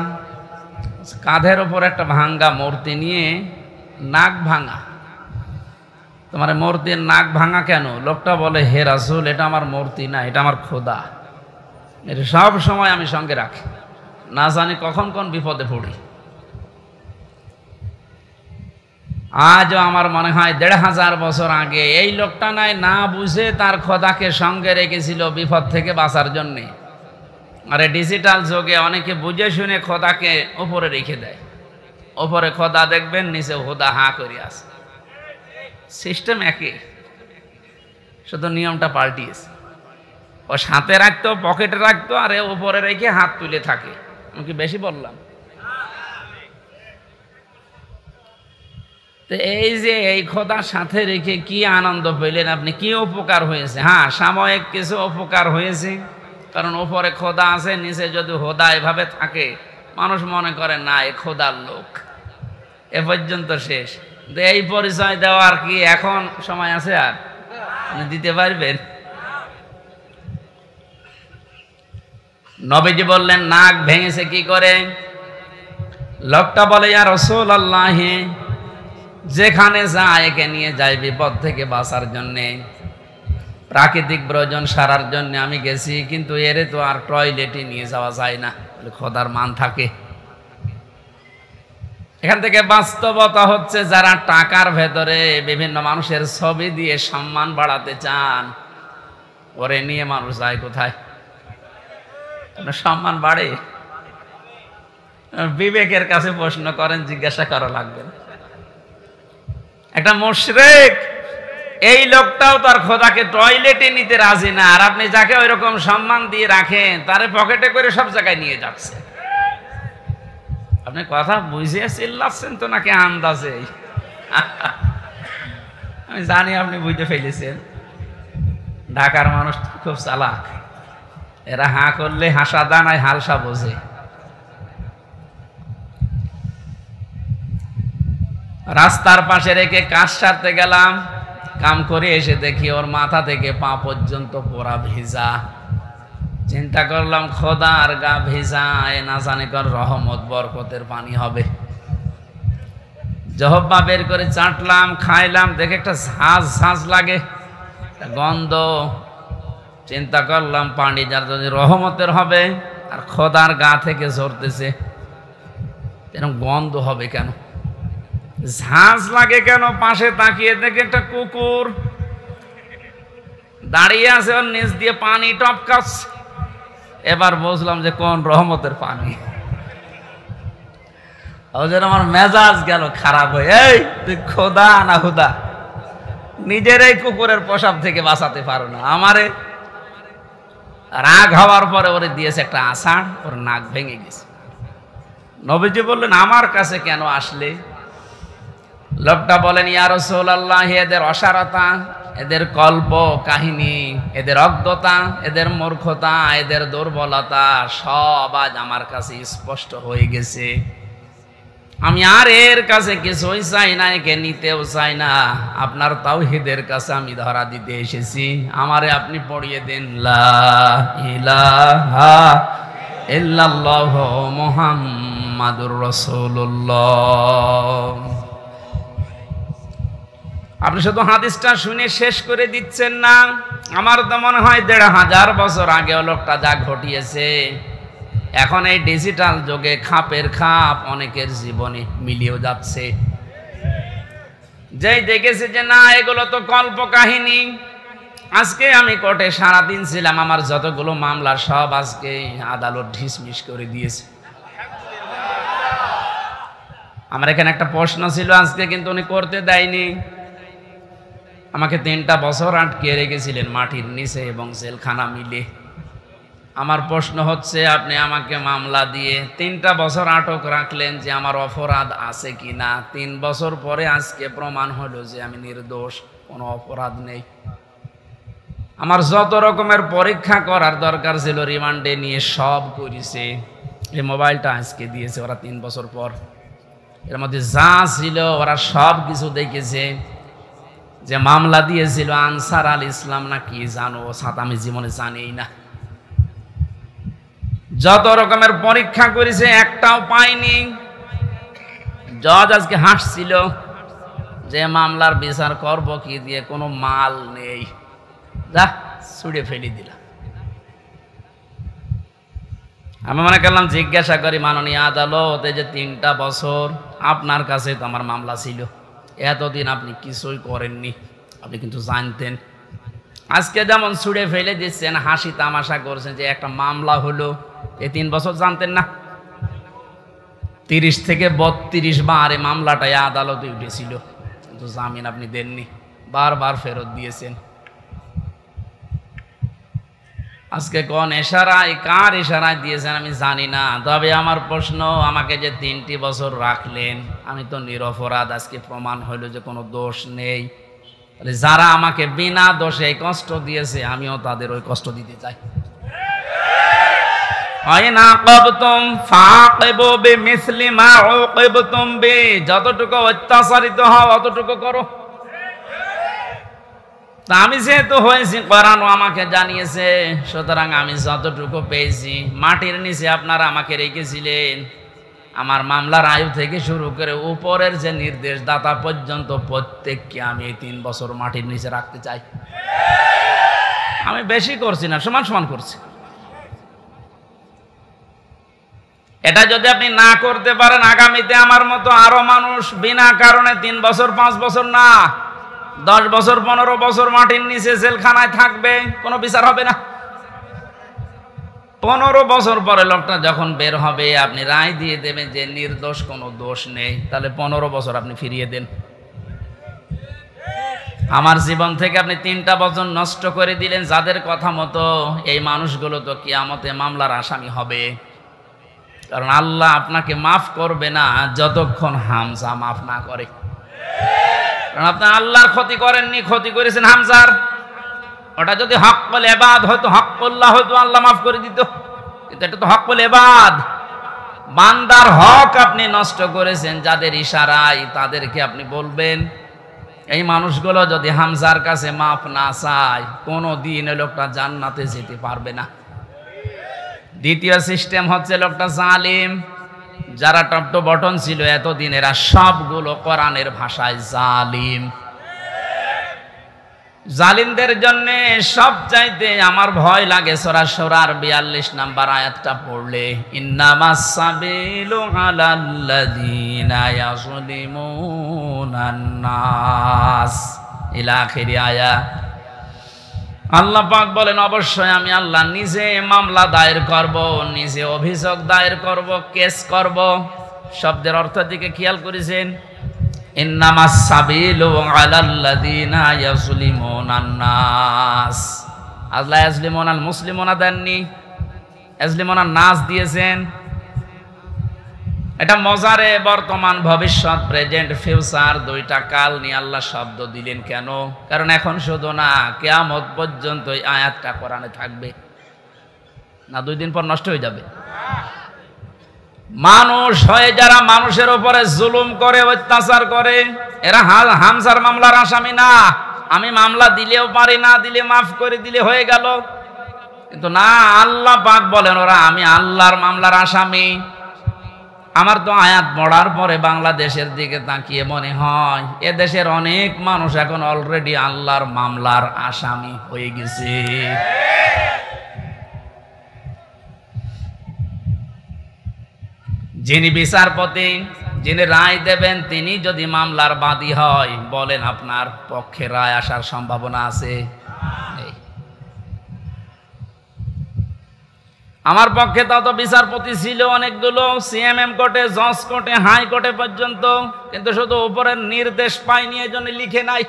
কাঁধের ওপর একটা ভাঙ্গা মূর্তি নিয়ে, নাক ভাঙা। তোমার মূর্তির নাক ভাঙা কেন? লোকটা বলে, হে রাসূল, এটা আমার মূর্তি না, এটা আমার খোদা। এটা সব সময় আমি সঙ্গে রাখি, না জানি কখন কোন বিপদে পড়ি। আজও আমার মনে হয় ১৫০০ বছর আগে এই লোকটা না বুঝে তার খোদাকে সঙ্গে রেখেছিল বিপদ থেকে বাঁচার জন্যে। আরে ডিজিটাল যুগে অনেকে বুঝে শুনে খোদাকে ওপরে রেখে দেয়, ওপরে খোদা দেখবেন, নিচে খোদা হাঁ করে আছে। সিস্টেম একই, শুধু নিয়মটা পাল্টিয়েছে। ও সাথে রাখতো, পকেটে রাখতো, আর ওপরে রেখে হাত তুলে থাকে। আমি কি বেশি বললাম? তো এই যে এই খোদার সাথে রেখে কি আনন্দ পেলেন আপনি, কি উপকার হয়েছে? হ্যাঁ, সাময়িক কিছু উপকার হয়েছে, কারণ ওপরে খোদা আছে, নিচে যদি খোদা এভাবে থাকে মানুষ মনে করে না এ খোদার লোক, এ পর্যন্ত শেষ। এই পরিচয় দেওয়ার কি এখন সময় আছে? আর দিতে পারবেন? নবীজি বললেন নাক ভেঙেছে কি করে? লোকটা বলে, ইয়া রাসূলুল্লাহ, যেখানে যায় একে নিয়ে যায় বিপদ থেকে বাঁচার জন্যে, প্রাকৃতিক প্রয়োজন সারার জন্য আমি গেছি, কিন্তু এরে তো আর টয়লেটে নিয়ে যাওয়া যায় না, খোদার মান থাকে। এখান থেকে বাস্তবতা হচ্ছে, যারা টাকার ভেতরে বিভিন্ন মানুষের ছবি দিয়ে সম্মান বাড়াতে চান, ওরে নিয়ে মানুষ যায় কোথায়? সম্মান বাড়ে? বিবেকের কাছে প্রশ্ন করেন, জিজ্ঞাসা করা লাগবে না। একটা মুশরিক, এই লোকটাও তার খোদাকে টয়লেটে নিতে রাজি না, আর আপনি যাকে ওই রকম সম্মান দিয়ে রাখেন তারে পকেটে করে সব জায়গায় নিয়ে যাচ্ছে। আপনি কথা বুঝিয়ে চিল্লাচ্ছেন তো নাকি আন্দাজে? আমি জানি আপনি বুঝতে ফেলেছেন। ঢাকার মানুষ খুব চালাক, এরা হাঁ করলে হাসা দানায় হালসা বোঝে। রাস্তার পাশে রেখে কাজ সারতে গেলাম, কাম করে এসে দেখি ওর মাথা থেকে পা পর্যন্ত পুরা ভিজা। চিন্তা করলাম খোদার গা ভিজা, এ না জানি কোন রহমত বরকতের পানি হবে। জহব্বা বের করে চাটলাম, খাইলাম, দেখে একটা ঝাঁঝ ঝাঁঝ লাগে, গন্ধ। চিন্তা করলাম পানি যার যদি রহমতের হবে, আর খোদার গা থেকে ঝরতেছে, এরকম গন্ধ হবে কেন? ঝাঁঝ লাগে কেন? পাশে তাকিয়ে দেখে একটা কুকুর দাঁড়িয়ে আছে, ওর নিচ দিয়ে পানি টপকাচ্ছে। এবার বুঝলাম যে কোন রহমতের পানি। ওদের আমার মেজাজ গেল খারাপ হয়ে, এই তুই খোদা না হুদা, নিজের এই কুকুরের পোশাক থেকে বাঁচাতে পারো না, আমারে। রাগ হওয়ার পরে ওরে দিয়েছে একটা আষাঢ়, ওর নাক ভেঙে গেছে। নবীজি বললেন, আমার কাছে কেন আসলে? লোকটা বলেন, ইয়া রাসূলুল্লাহ, এদের অসারতা, এদের কল্প কাহিনী, এদের অজ্ঞতা, এদের মূর্খতা, এদের দুর্বলতা সব আজ আমার কাছে স্পষ্ট হয়ে গেছে। আমি আর এর কাছে কিছুই চাই না, একে নিতেও চাই না। আপনার তাওহীদের কাছে আমি ধরা দিতে এসেছি, আমারে আপনি পড়িয়ে দেন লা ইলাহা ইল্লাল্লাহু মুহাম্মাদুর রাসূলুল্লাহ। আপনি শুধু হাদিসটা শুনে শেষ করে দিচ্ছেন না। আমার তো মনে হয় ১৫০০ বছর আগে লোকটা যা ঘটিয়েছে, এখন এই ডিজিটাল যুগে খাপের খাপ অনেকের জীবনে মিলিয়েও যাচ্ছে। যেই দেখেছে যে না এগুলো তো কল্প কাহিনী। আজকে আমি কোর্টে সারাদিন ছিলাম, আমার যতগুলো মামলা সব আজকে আদালত ঢিসমিস করে দিয়েছে। আমার এখানে একটা প্রশ্ন ছিল আজকে, কিন্তু উনি করতে দেয়নি। আমাকে ৩টা বছর আটকে রেখেছিলেন মাটির নিচে এবং জেলখানা মিলে। আমার প্রশ্ন হচ্ছে, আপনি আমাকে মামলা দিয়ে 3টা বছর আটক রাখলেন যে আমার অপরাধ আছে কিনা। 3 বছর পরে আজকে প্রমাণ হলো যে আমি নির্দোষ, কোনো অপরাধ নেই। আমার যত রকমের পরীক্ষা করার দরকার ছিল রিমান্ডে নিয়ে সব করেছে। এই মোবাইলটা আজকে দিয়েছে ওরা 3 বছর পর। এর মধ্যে যা ছিল ওরা সব কিছু দেখেছে। যে মামলা দিয়েছিল আনসার আল ইসলাম না কি জানো, সাথে আমি জীবনে জানিই না। যত রকমের পরীক্ষা করেছে একটাও পাইনি। জজ আজকে হাসছিল যে মামলার বিচার করব কি দিয়ে, কোনো মাল নেই, যা ছুড়ে ফেলে দিলাম। আমি মনে করলাম জিজ্ঞাসা করি, মাননীয় আদালত, এই যে 3টা বছর আপনার কাছে তো আমার মামলা ছিল, এতদিন আপনি কিছুই করেননি, আপনি কিন্তু জানতেন। আজকে যেমন ছুড়ে ফেলে দিচ্ছেন, হাসি তামাশা করছেন যে একটা মামলা হলো, এই 3 বছর জানতেন না? 30 থেকে 32 বার এই মামলাটাই আদালতে উঠেছিল, কিন্তু জামিন আপনি দেননি, বারবার ফেরত দিয়েছেন। আজকে কোন ইশারায়, কার ইশারায় দিয়েছেন আমি জানি না। তবে আমার প্রশ্ন, আমাকে যে 3টি বছর রাখলেন, আমি তো নিরপরাধ, আজকে প্রমাণ হইল যে কোনো দোষ নেই। তাহলে যারা আমাকে বিনা দোষে কষ্ট দিয়েছে, আমিও তাদের ওই কষ্ট দিতে চাই। যতটুকু অত্যাচারিত হও অতটুকু করো। তা আমি যেহেতু হয়েছি, কোরআনও আমাকে জানিয়েছে, সুতরাং আমি যতটুকু পেয়েছি। মাটির নিচে আপনারা আমাকে রেখেছিলেন, আমার মামলার আয়ু থেকে শুরু করে উপরের যে নির্দেশদাতা পর্যন্ত প্রত্যেককে আমি এই 3 বছর মাটির নিচে রাখতে চাই। আমি বেশি করছি না, সমান সমান করছি। এটা যদি আপনি না করতে পারেন, আগামীতে আমার মতো আরো মানুষ বিনা কারণে 3 বছর 5 বছর না 10 বছর 15 বছর মাটির নিচে জেলখানায় থাকবে, কোনো বিচার হবে না। 15 বছর পরে লোকটা যখন বের হবে, আপনি রায় দিয়ে দেবেন যে নির্দোষ, কোনো দোষ নেই, তাহলে 15 বছর আপনি ফিরিয়ে দেন। আমার জীবন থেকে আপনি 3টা বছর নষ্ট করে দিলেন। যাদের কথা মতো এই মানুষগুলো তো কিয়ামতে মামলার আসামি হবে, কারণ আল্লাহ আপনাকে মাফ করবে না যতক্ষণ হামজা মাফ না করে। কারণ আপনি আল্লাহর ক্ষতি করেননি, ক্ষতি করেছেন হামজার। ওটা যদি হকল ইবাদ হতো, হকল্লাহ হতো, আল্লাহ মাফ করে দিত। কিন্তু এটা তো হকল ইবাদ, বান্দার হক আপনি নষ্ট করেছেন। যাদের ইশারায় তাদেরকে আপনি বলবেন। এই মানুষগুলো যদি হামজার কাছে মাফ না চায়, কোনো দিন ওই লোকটা জান্নাতে যেতে পারবে না। দ্বিতীয় সিস্টেম হচ্ছে লোকটা জালিম। যারা টপ টু বটন ছিল এতদিন, এরা সবগুলো কোরআনের ভাষায় জালিম। জালিমদের জন্য সবচাইতে আমার ভয় লাগে সূরা শুরার 42 নম্বর আয়াতটা পড়লে, ইন্নামাস সাবিলু আলাল্লাযীনা ইয়াযলিমুনান নাস ইলা আখিরি আয়া। আল্লাহ পাক বলেন, অবশ্যই আমি আল্লাহ নিজে মামলা দায়ের করব, নিজে অভিযোগ দায়ের করব, কেস করব। শব্দের অর্থ দিকে খেয়াল করেছেন? ইন্নামাস সাবিলু আলাল্লাযীনা ইয়াযলিমুনান নাস। আল্লাহ ইয়াযলিমুনাল মুসলিমুনা দেননি, ইয়াযলিমুনান নাস দিয়েছেন। এটা মজারে বর্তমান, ভবিষ্যৎ, প্রেজেন্ট, ফিউচার, 2টা কাল নিয়ে আল্লাহ শব্দ দিলেন কেন? কারণ এখন শুধু না, কিয়ামত পর্যন্ত এই আয়াতটা কোরআনে থাকবে না, 2 দিন পর নষ্ট হয়ে যাবে। মানুষ হয়ে যারা মানুষের উপরে জুলুম করে, অত্যাচার করে, এরা হামজার মামলার আসামি না। আমি মামলা দিলেও পারি, না দিলে মাফ করে দিলে হয়ে গেল। কিন্তু না, আল্লাহ পাক বলেন ওরা আমি আল্লাহর মামলার আসামি। আমার তো আয়াত পড়ার পরে বাংলাদেশের দিকে তাকিয়ে মনে হয় এ দেশের অনেক মানুষ এখন অলরেডি আল্লাহর মামলার আসামি হয়ে গেছে। যিনি বিচারপতি, যিনি রায় দেবেন, তিনি যদি মামলার বাদী হয়, বলেন আপনার পক্ষে রায় আসার সম্ভাবনা আছে? আমার পক্ষে তত বিচারপতি ছিল অনেকগুলো, সিএমএম কোর্টে, জজ কোর্টে, হাই কোর্টে পর্যন্ত, কিন্তু শুধু উপরের নির্দেশ পাইনি, এই জন্য লিখে নাই।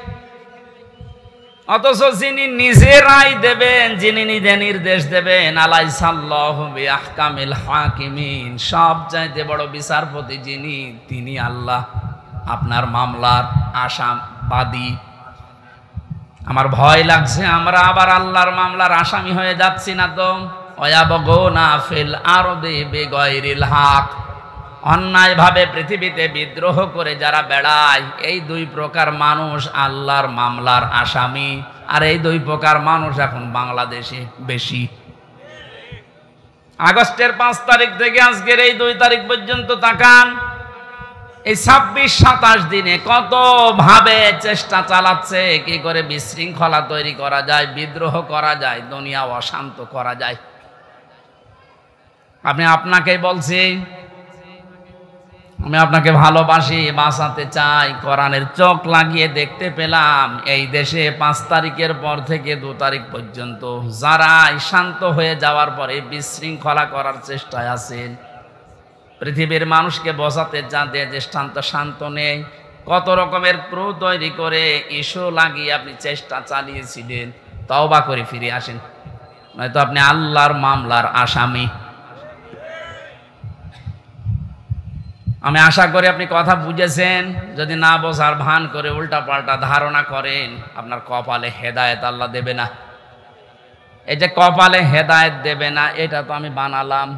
অথচ যিনি নিজে রায় দেবেন, যিনি নিজে নির্দেশ দেবেন, আলাইসাল্লাহু বিআহকামিল হাকিমিন, সবচাইতে বড় বিচারপতি যিনি, তিনি আল্লাহ। আপনার মামলার আসামবাদী। আমার ভয় লাগছে আমরা আবার আল্লাহর মামলার আসামি হয়ে যাচ্ছি না তো? ওয়ায়াবগুনা ফিল আরদি বিগাইরিল হক, অন্যায়ভাবে পৃথিবীতে বিদ্রোহ করে যারা বেড়ায়, এই দুই প্রকার মানুষ আল্লাহর মামলার আসামি। আর এই দুই প্রকার মানুষ এখন বাংলাদেশে বেশি। আগস্টের 5 তারিখ থেকে আজকের এই 2 তারিখ পর্যন্ত তাকান, এই 26-27 দিনে কত ভাবে চেষ্টা চালাচ্ছে কি করে বিশৃঙ্খলা তৈরি করা যায়, বিদ্রোহ করা যায়, দুনিয়া অশান্ত করা যায়। আপনাকেই বলছি, আমি আপনাকে ভালোবাসি, বাঁচাতে চাই। কোরআনের চোখ লাগিয়ে দেখতে পেলাম এই দেশে 5 তারিখের পর থেকে 2 তারিখ পর্যন্ত যারা শান্ত হয়ে যাওয়ার পরে বিশৃঙ্খলা করার চেষ্টায় আছেন, পৃথিবীর মানুষকে বোঝাতে চাঁদে যে শান্ত নেই, কত রকমের প্রো তৈরি করে ইস্যু লাগিয়ে আপনি চেষ্টা চালিয়েছিলেন। তওবা করে ফিরে আসেন, নয়তো আপনি আল্লাহর মামলার আসামি। আমি আশা করি আপনি কথা বুঝেছেন। যদি না বোঝার ভান করে উল্টা পাল্টা ধারণা করেন, আপনার কপালে হেদায়েত আল্লাহ দেবে না। এই যে কপালে হেদায়েত দেবে না, এটা তো আমি বানালাম।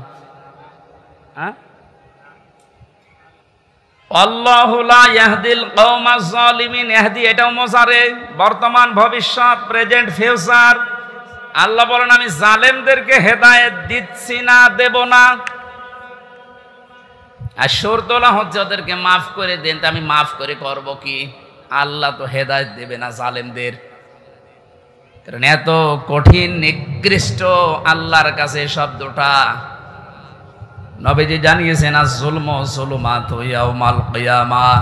হ্যাঁ, আল্লাহু লা ইয়াহদিল কওমাজ জালিমিন, ইহদি এটাও মোজারে, বর্তমান, ভবিষ্যৎ, প্রেজেন্ট, ফিউচার। আল্লাহ বলেন আমি জালেমদেরকে হেদায়েত দিচ্ছি না, দেব না। আর সুর তোলা হচ্ছে ওদেরকে মাফ করে দেন। তা আমি মাফ করে করব কি? আল্লাহ তো হেদায়েত দেবে না জালেমদের। কারণ এত কঠিন নিকৃষ্ট আল্লাহর কাছে শব্দটা। নবীজি জানিয়েছেন আয-যুলমু যুলুমাতু ইয়াউমাল কিয়ামাহ,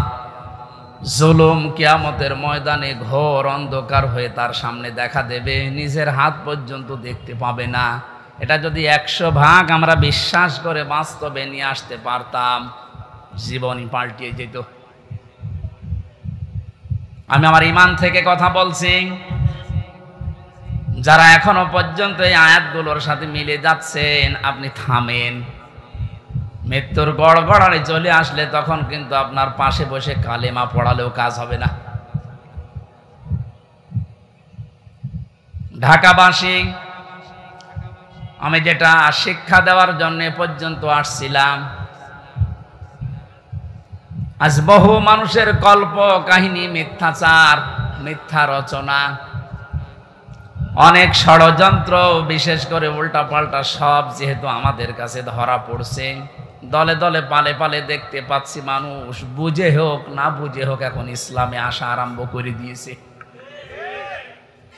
জুলুম কিয়ামতের ময়দানে ঘোর অন্ধকার হয়ে তার সামনে দেখা দেবে, নিজের হাত পর্যন্ত দেখতে পাবে না। এটা যদি 100 ভাগ আমরা বিশ্বাস করে বাস্তবে নিয়ে আসতে পারতাম, জীবনই পাল্টিয়ে যেত। আমি আমার ঈমান থেকে কথা বলছি। যারা এখনো পর্যন্ত এই আয়াতগুলোর সাথে মিলে যাচ্ছেন, আপনি থামেন। মৃত্যুর গড়গড়ানি চলে আসলে তখন কিন্তু আপনার পাশে বসে কালেমা পড়ালেও কাজ হবে না। ঢাকাবাসী, আমি যেটা শিক্ষা দেওয়ার জন্য পর্যন্ত আসছিলাম, আজ বহু মানুষের কল্প কাহিনী, মিথ্যাচার, মিথ্যা রচনা, অনেক ষড়যন্ত্র, বিশেষ করে উল্টা পাল্টা সব যেহেতু আমাদের কাছে ধরা পড়ছে, দলে দলে পালে পালে দেখতে পাচ্ছি মানুষ বুঝে হোক না বুঝে হোক এখন ইসলামে আসা আরম্ভ করে দিয়েছে।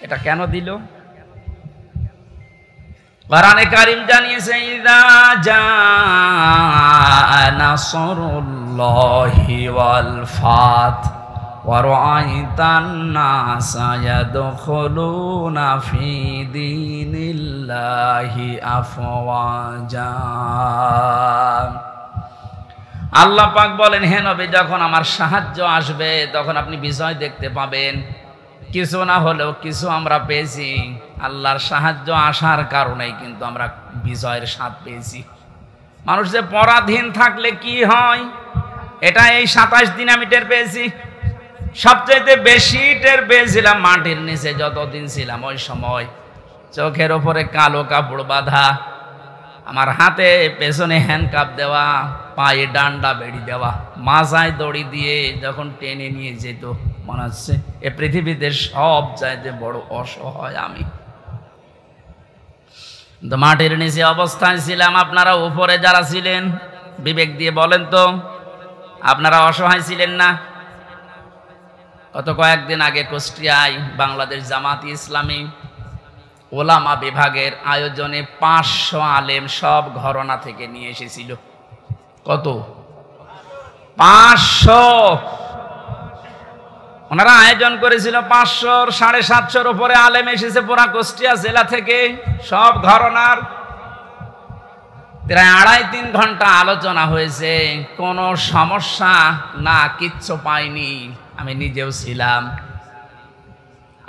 এটা কেন দিল? কোরআনে কারীম জানিয়েছে ইযা জাআ নাসরুল্লাহি ওয়াল ফাত ওয়া রাআইতান নাসা ইয়াদখুলুনা ফি দীনিল্লাহি আফওয়াজা। আল্লাহ পাক বলেন, হে নবী, যখন আমার সাহায্য আসবে তখন আপনি বিজয় দেখতে পাবেন। কিছু না হলেও কিছু আমরা পেয়েছি। আল্লাহর সাহায্য আসার কারণেই কিন্তু আমরা বিজয়ের স্বাদ পেয়েছি। মানুষ যে পরাধীন থাকলে কি হয়, এটা এই 27 দিন আমি টের পেয়েছি। সবচেয়ে বেশি টের পেয়েছিলাম মাটির নিচে যতদিন ছিলাম। ওই সময় চোখের ওপরে কালো কাপড় বাঁধা, আমার হাতে পেছনে হ্যান্ডকাপ দেওয়া, পায়ে ডান্ডা বেড়ি দেওয়া, মাথায় দড়ি দিয়ে যখন টেনে নিয়ে যেত, মনে হচ্ছে এ পৃথিবীতে সব চাইতে বড় অসহায় আমি। তো মাটির নিচে অবস্থায় ছিলাম। আপনারা উপরে যারা ছিলেন, বিবেক দিয়ে বলেন তো, আপনারা অসহায় ছিলেন না? গত কয়েকদিন আগে কুষ্টিয়ায় বাংলাদেশ জামাতি ইসলামী ওলামা বিভাগের আয়োজনে 500 আলেম সব ঘরানা থেকে নিয়ে এসেছিল। কত? 500। ওনারা আয়োজন করেছিল 500, 750 উপরে আলেম এসেছে পুরা কুষ্টিয়া জেলা থেকে, সব ঘরানার। প্রায় 2.5-3 ঘন্টা আলোচনা হয়েছে, কোনো সমস্যা না, কিচ্ছু পাইনি। আমি নিজেও ছিলাম।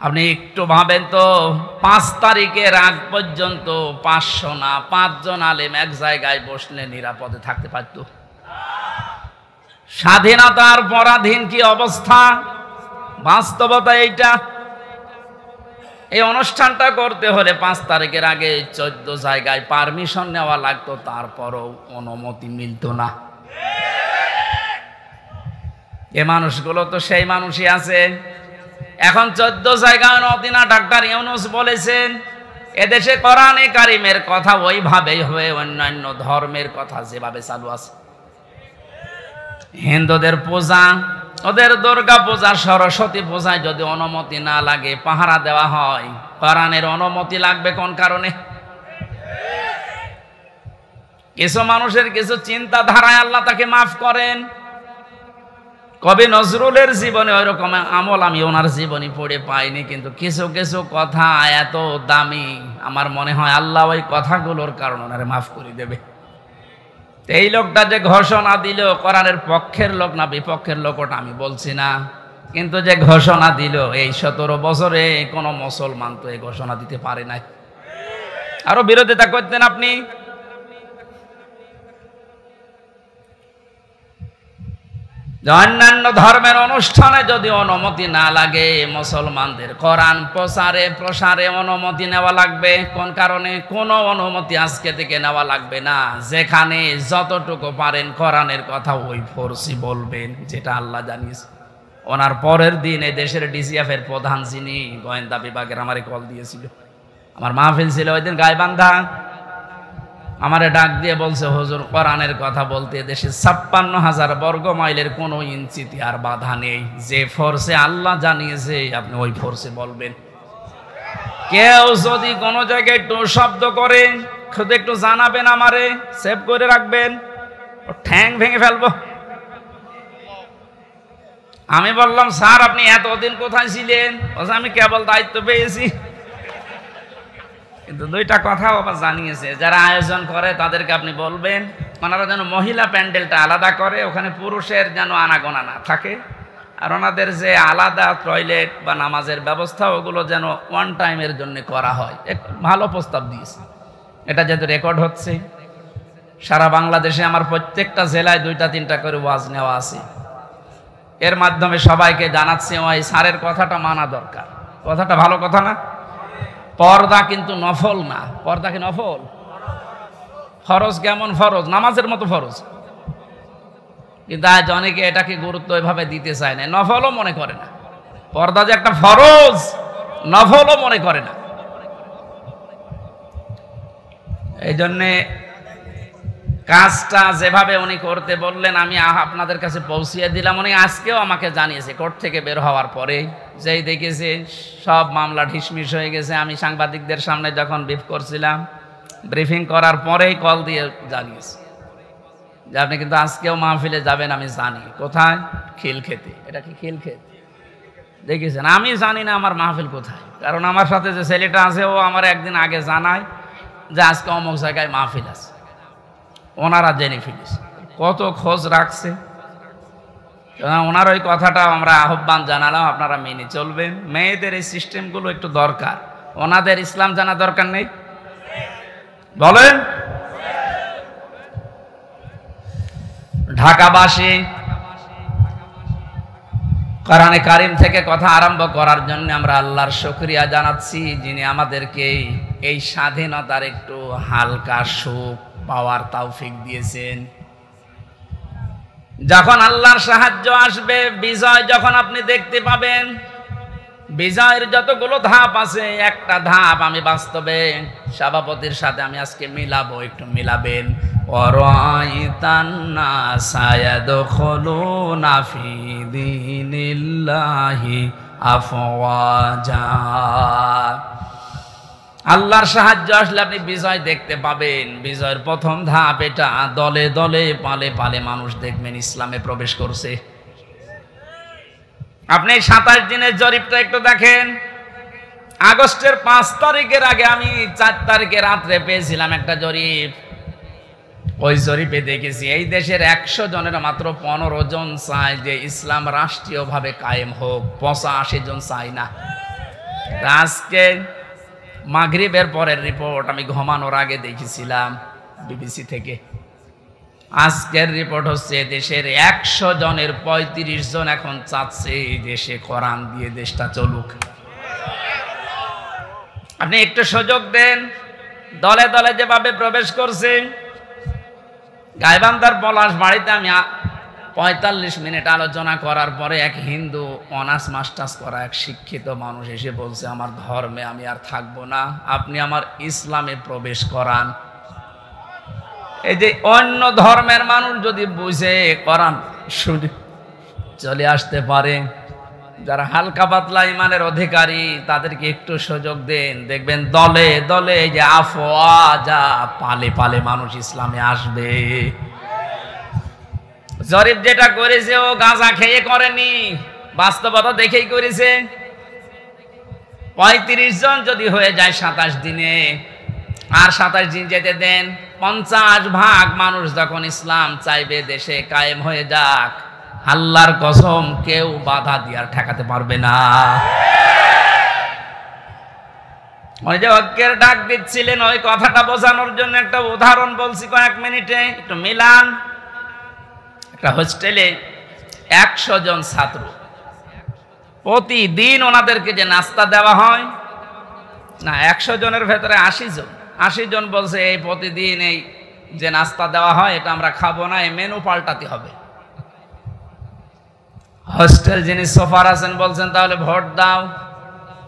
আপনি একটু ভাবেন তো, 5 তারিখের আগ পর্যন্ত 500 না 5 জন আলেম এক জায়গায় বসলে নিরাপদে থাকতে পারত? স্বাধীনতার পরাধীন কি অবস্থা, বাস্তবতা এইটা। এই অনুষ্ঠানটা করতে হলে 5 তারিখের আগে 14 জায়গায় পারমিশন নেওয়া লাগতো, তারপরও অনুমতি মিলত না। এ মানুষগুলো তো সেই মানুষই আছে। এখন 14 জায়গায় নদিনা ডাক্তার ইউনূস বলেছেন, এদেশে কোরআনে কারিমের কথা ওইভাবেই হয়ে অন্যান্য ধর্মের কথা যেভাবে চালু আছে। হিন্দুদের পূজা, ওদের দুর্গা পূজা, সরস্বতী পূজায় যদি অনুমতি না লাগে, পাহারা দেওয়া হয়, কোরআনের অনুমতি লাগবে কোন কারণে? কিছু মানুষের কিছু চিন্তাধারায় আল্লাহ তাকে মাফ করেন। কবি নজরুলের জীবনে ওই রকম আমল আমি ওনার জীবনী পড়ে পাইনি, কিন্তু কিছু কিছু কথা এত দামি, আমার মনে হয় আল্লাহ ওই কথাগুলোর কারণে ওনারে মাফ করে দেবে। এই লোকটা যে ঘোষণা দিল, কোরআনের পক্ষের লোক না বিপক্ষের লোক ওটা আমি বলছি না, কিন্তু যে ঘোষণা দিল, এই 17 বছরে কোনো মুসলমান তো এই ঘোষণা দিতে পারে নাই। আরো বিরোধিতা করতেন আপনি। অন্যান্য ধর্মের অনুষ্ঠানে যদি অনুমতি না লাগে, মুসলমানদের কোরআন প্রসারে অনুমতি নেওয়া লাগবে কোন কারণে? কোনো অনুমতি আজকে থেকে নেওয়া লাগবে না। যেখানে যতটুকু পারেন কোরআনের কথা ওই ফোর্সি বলবেন, যেটা আল্লাহ জানিয়েছে। ওনার পরের দিন এই দেশের ডিসিএফ এর প্রধান যিনি গোয়েন্দা বিভাগের আমারে কল দিয়েছিল, আমার মাহফিল ছিল ওই দিন গাইবান্ধা, আমারে ডাক দিয়ে বলছে, হুজুর কোরআনের কথা বলতে দেশে 56,000 বর্গ মাইলের কোনো ইঞ্চিতে আর বাধা নেই। যে ফোর্সে আল্লাহ জানিয়েছে আপনি ওই ফোর্সে বলবেন। কেউ যদি কোনো জায়গায় একটু শব্দ করে শুধু একটু জানাবেন, আমারে সেভ করে রাখবেন, ও ঠ্যাং ভেঙে ফেলবো। আমি বললাম, স্যার আপনি এতদিন কোথায় ছিলেন? আমি কেবল দায়িত্ব পেয়েছি। কিন্তু দুইটা কথা আবার জানিয়েছে, যারা আয়োজন করে তাদেরকে আপনি বলবেন ওনারা যেন মহিলা প্যান্ডেলটা আলাদা করে, ওখানে পুরুষের যেন আনাগোনা না থাকে, আর ওনাদের যে আলাদা টয়লেট বা নামাজের ব্যবস্থা ওগুলো যেন ওয়ান টাইমের জন্য করা হয়। এক ভালো প্রস্তাব দিয়েছে। এটা যেহেতু রেকর্ড হচ্ছে, সারা বাংলাদেশে আমার প্রত্যেকটা জেলায় 2-3টা করে ওয়াজ নেওয়া আছে। এর মাধ্যমে সবাইকে জানাচ্ছি, ওই স্যারের কথাটা মানা দরকার। কথাটা ভালো কথা না? পর্দা কিন্তু নফল না। পর্দা কি নফল? ফরজ। কেমন ফরজ? নামাজের মতো ফরজ। কিন্তু আজ অনেকে এটাকে গুরুত্ব এভাবে দিতে চায় না, নফলও মনে করে না। পর্দা যে একটা ফরজ, নফলও মনে করে না। এই জন্যে কাজটা যেভাবে উনি করতে বললেন, আমি আপনাদের কাছে পৌঁছিয়ে দিলাম। উনি আজকেও আমাকে জানিয়েছে, কোর্ট থেকে বের হওয়ার পরে যেই দেখেছে সব মামলা ঢিসমিস হয়ে গেছে। আমি সাংবাদিকদের সামনে যখন ব্রিফিং করার পরেই কল দিয়ে জানিয়েছে যে আপনি কিন্তু আজকেও মাহফিলে যাবেন। আমি জানি কোথায়, খিলক্ষেতে। এটা কি খিলক্ষেত? দেখেছেন, আমি জানি না আমার মাহফিল কোথায়, কারণ আমার সাথে যে ছেলেটা আছে ও আমার একদিন আগে জানায় যে আজকে অমুক জায়গায় মাহফিল আছে। ওনারা জেনে ফেলেছে, কত খোঁজ রাখছে। ওনার ওই কথাটা আমরা আহ্বান জানালাম, আপনারা মেনে চলবেন। মেয়েদের এই সিস্টেমগুলো একটু দরকার। ওনাদের ইসলাম জানা দরকার নেই? বলেন। ঢাকাবাসী কোরআনে কারিম থেকে কথা আরম্ভ করার জন্য আমরা আল্লাহর শুকরিয়া জানাচ্ছি, যিনি আমাদেরকে এই স্বাধীনতার একটু হালকা সুখ পাওয়ার তৌফিক দিয়েছেন। যখন আল্লাহর সাহায্য আসবে, বিজয় যখন আপনি দেখতে পাবেন, বিজয়ের যতগুলো ধাপ আছে, একটা ধাপ আমি বাস্তবে সভাপতির সাথে আমি আজকে মিলাবো, একটু মিলাবেন। ওয়ারাইতান নাসা ইয়াদখুলুনা ফি দীনিল্লাহি আফওয়াজা। আল্লাহর সাহায্য আসলে আপনি বিজয় দেখতে পাবেন। বিজয়ের প্রথম ধাপ এটা, দলে দলে পালে পালে মানুষ দেখবেন ইসলামে প্রবেশ করছে। আপনি 27 দিনের জরিপটা একটু দেখেন। আগস্টের 5 তারিখের আগে আমি 4 তারিখে রাত্রে পেয়েছিলাম একটা জরিপ। ওই জরিপে দেখেছি এই দেশের 100 জনের মাত্র 15 জন চায় যে ইসলাম রাষ্ট্রীয়ভাবে কায়েম হোক, 85 জন চায় না। আজকে মাগরিবের পরের রিপোর্ট আমি ঘুমানোর আগে দেখেছিলাম বিবিসি থেকে। আজকের রিপোর্ট হচ্ছে দেশের 100 জনের 35 জন এখন চাচ্ছে দেশে কোরআন দিয়ে দেশটা চলুক। আপনি একটু সুযোগ দেন। দলে দলে যেভাবে প্রবেশ করছে, গাইবান্ধার পলাশ বাড়িতে আমি 45 মিনিট আলোচনা করার পরে এক হিন্দু অনার্স মাস্টার্স করা এক শিক্ষিত মানুষ এসে বলছে, আমার ধর্মে আমি আর থাকবো না, আপনি আমার ইসলামে প্রবেশ করান। এই যে অন্য ধর্মের মানুষ যদি বুঝে কোরআন শুনে চলে আসতে পারে, যারা হালকা পাতলা ইমানের অধিকারী তাদেরকে একটু সুযোগ দেন, দেখবেন দলে দলে এই যে আফওয়াজা পালে পালে মানুষ ইসলামে আসবে। জরিপ যেটা করেছে ও গাঁজা খেয়ে করেনি, বাস্তবতা দেখেই করেছে। 35 জন যদি হয়ে যায় 27 দিনে, আর 27 দিন যেতে দেন, 50 ভাগ মানুষ যখন ইসলাম চাইবে দেশে কায়েম হয়ে যাক, আল্লাহর কসম কেউ বাধা দিয়ে আর ঠেকাতে পারবে না। ওই যে ঐক্যের ডাক দিচ্ছিলেন, ওই কথাটা বোঝানোর জন্য একটা উদাহরণ বলছি কয়েক মিনিটে, একটু মিলান। একটা হোস্টেলে 100 জন ছাত্র, প্রতিদিন ওনাদেরকে যে নাস্তা দেওয়া হয় না, 100 জনের ভেতরে 80 জন বলছে এই প্রতিদিন এই যে নাস্তা দেওয়া হয় এটা আমরা খাবো না, এই মেনু পাল্টাতে হবে। হোস্টেল যিনি সোফার আছেন বলছেন তাহলে ভোট দাও,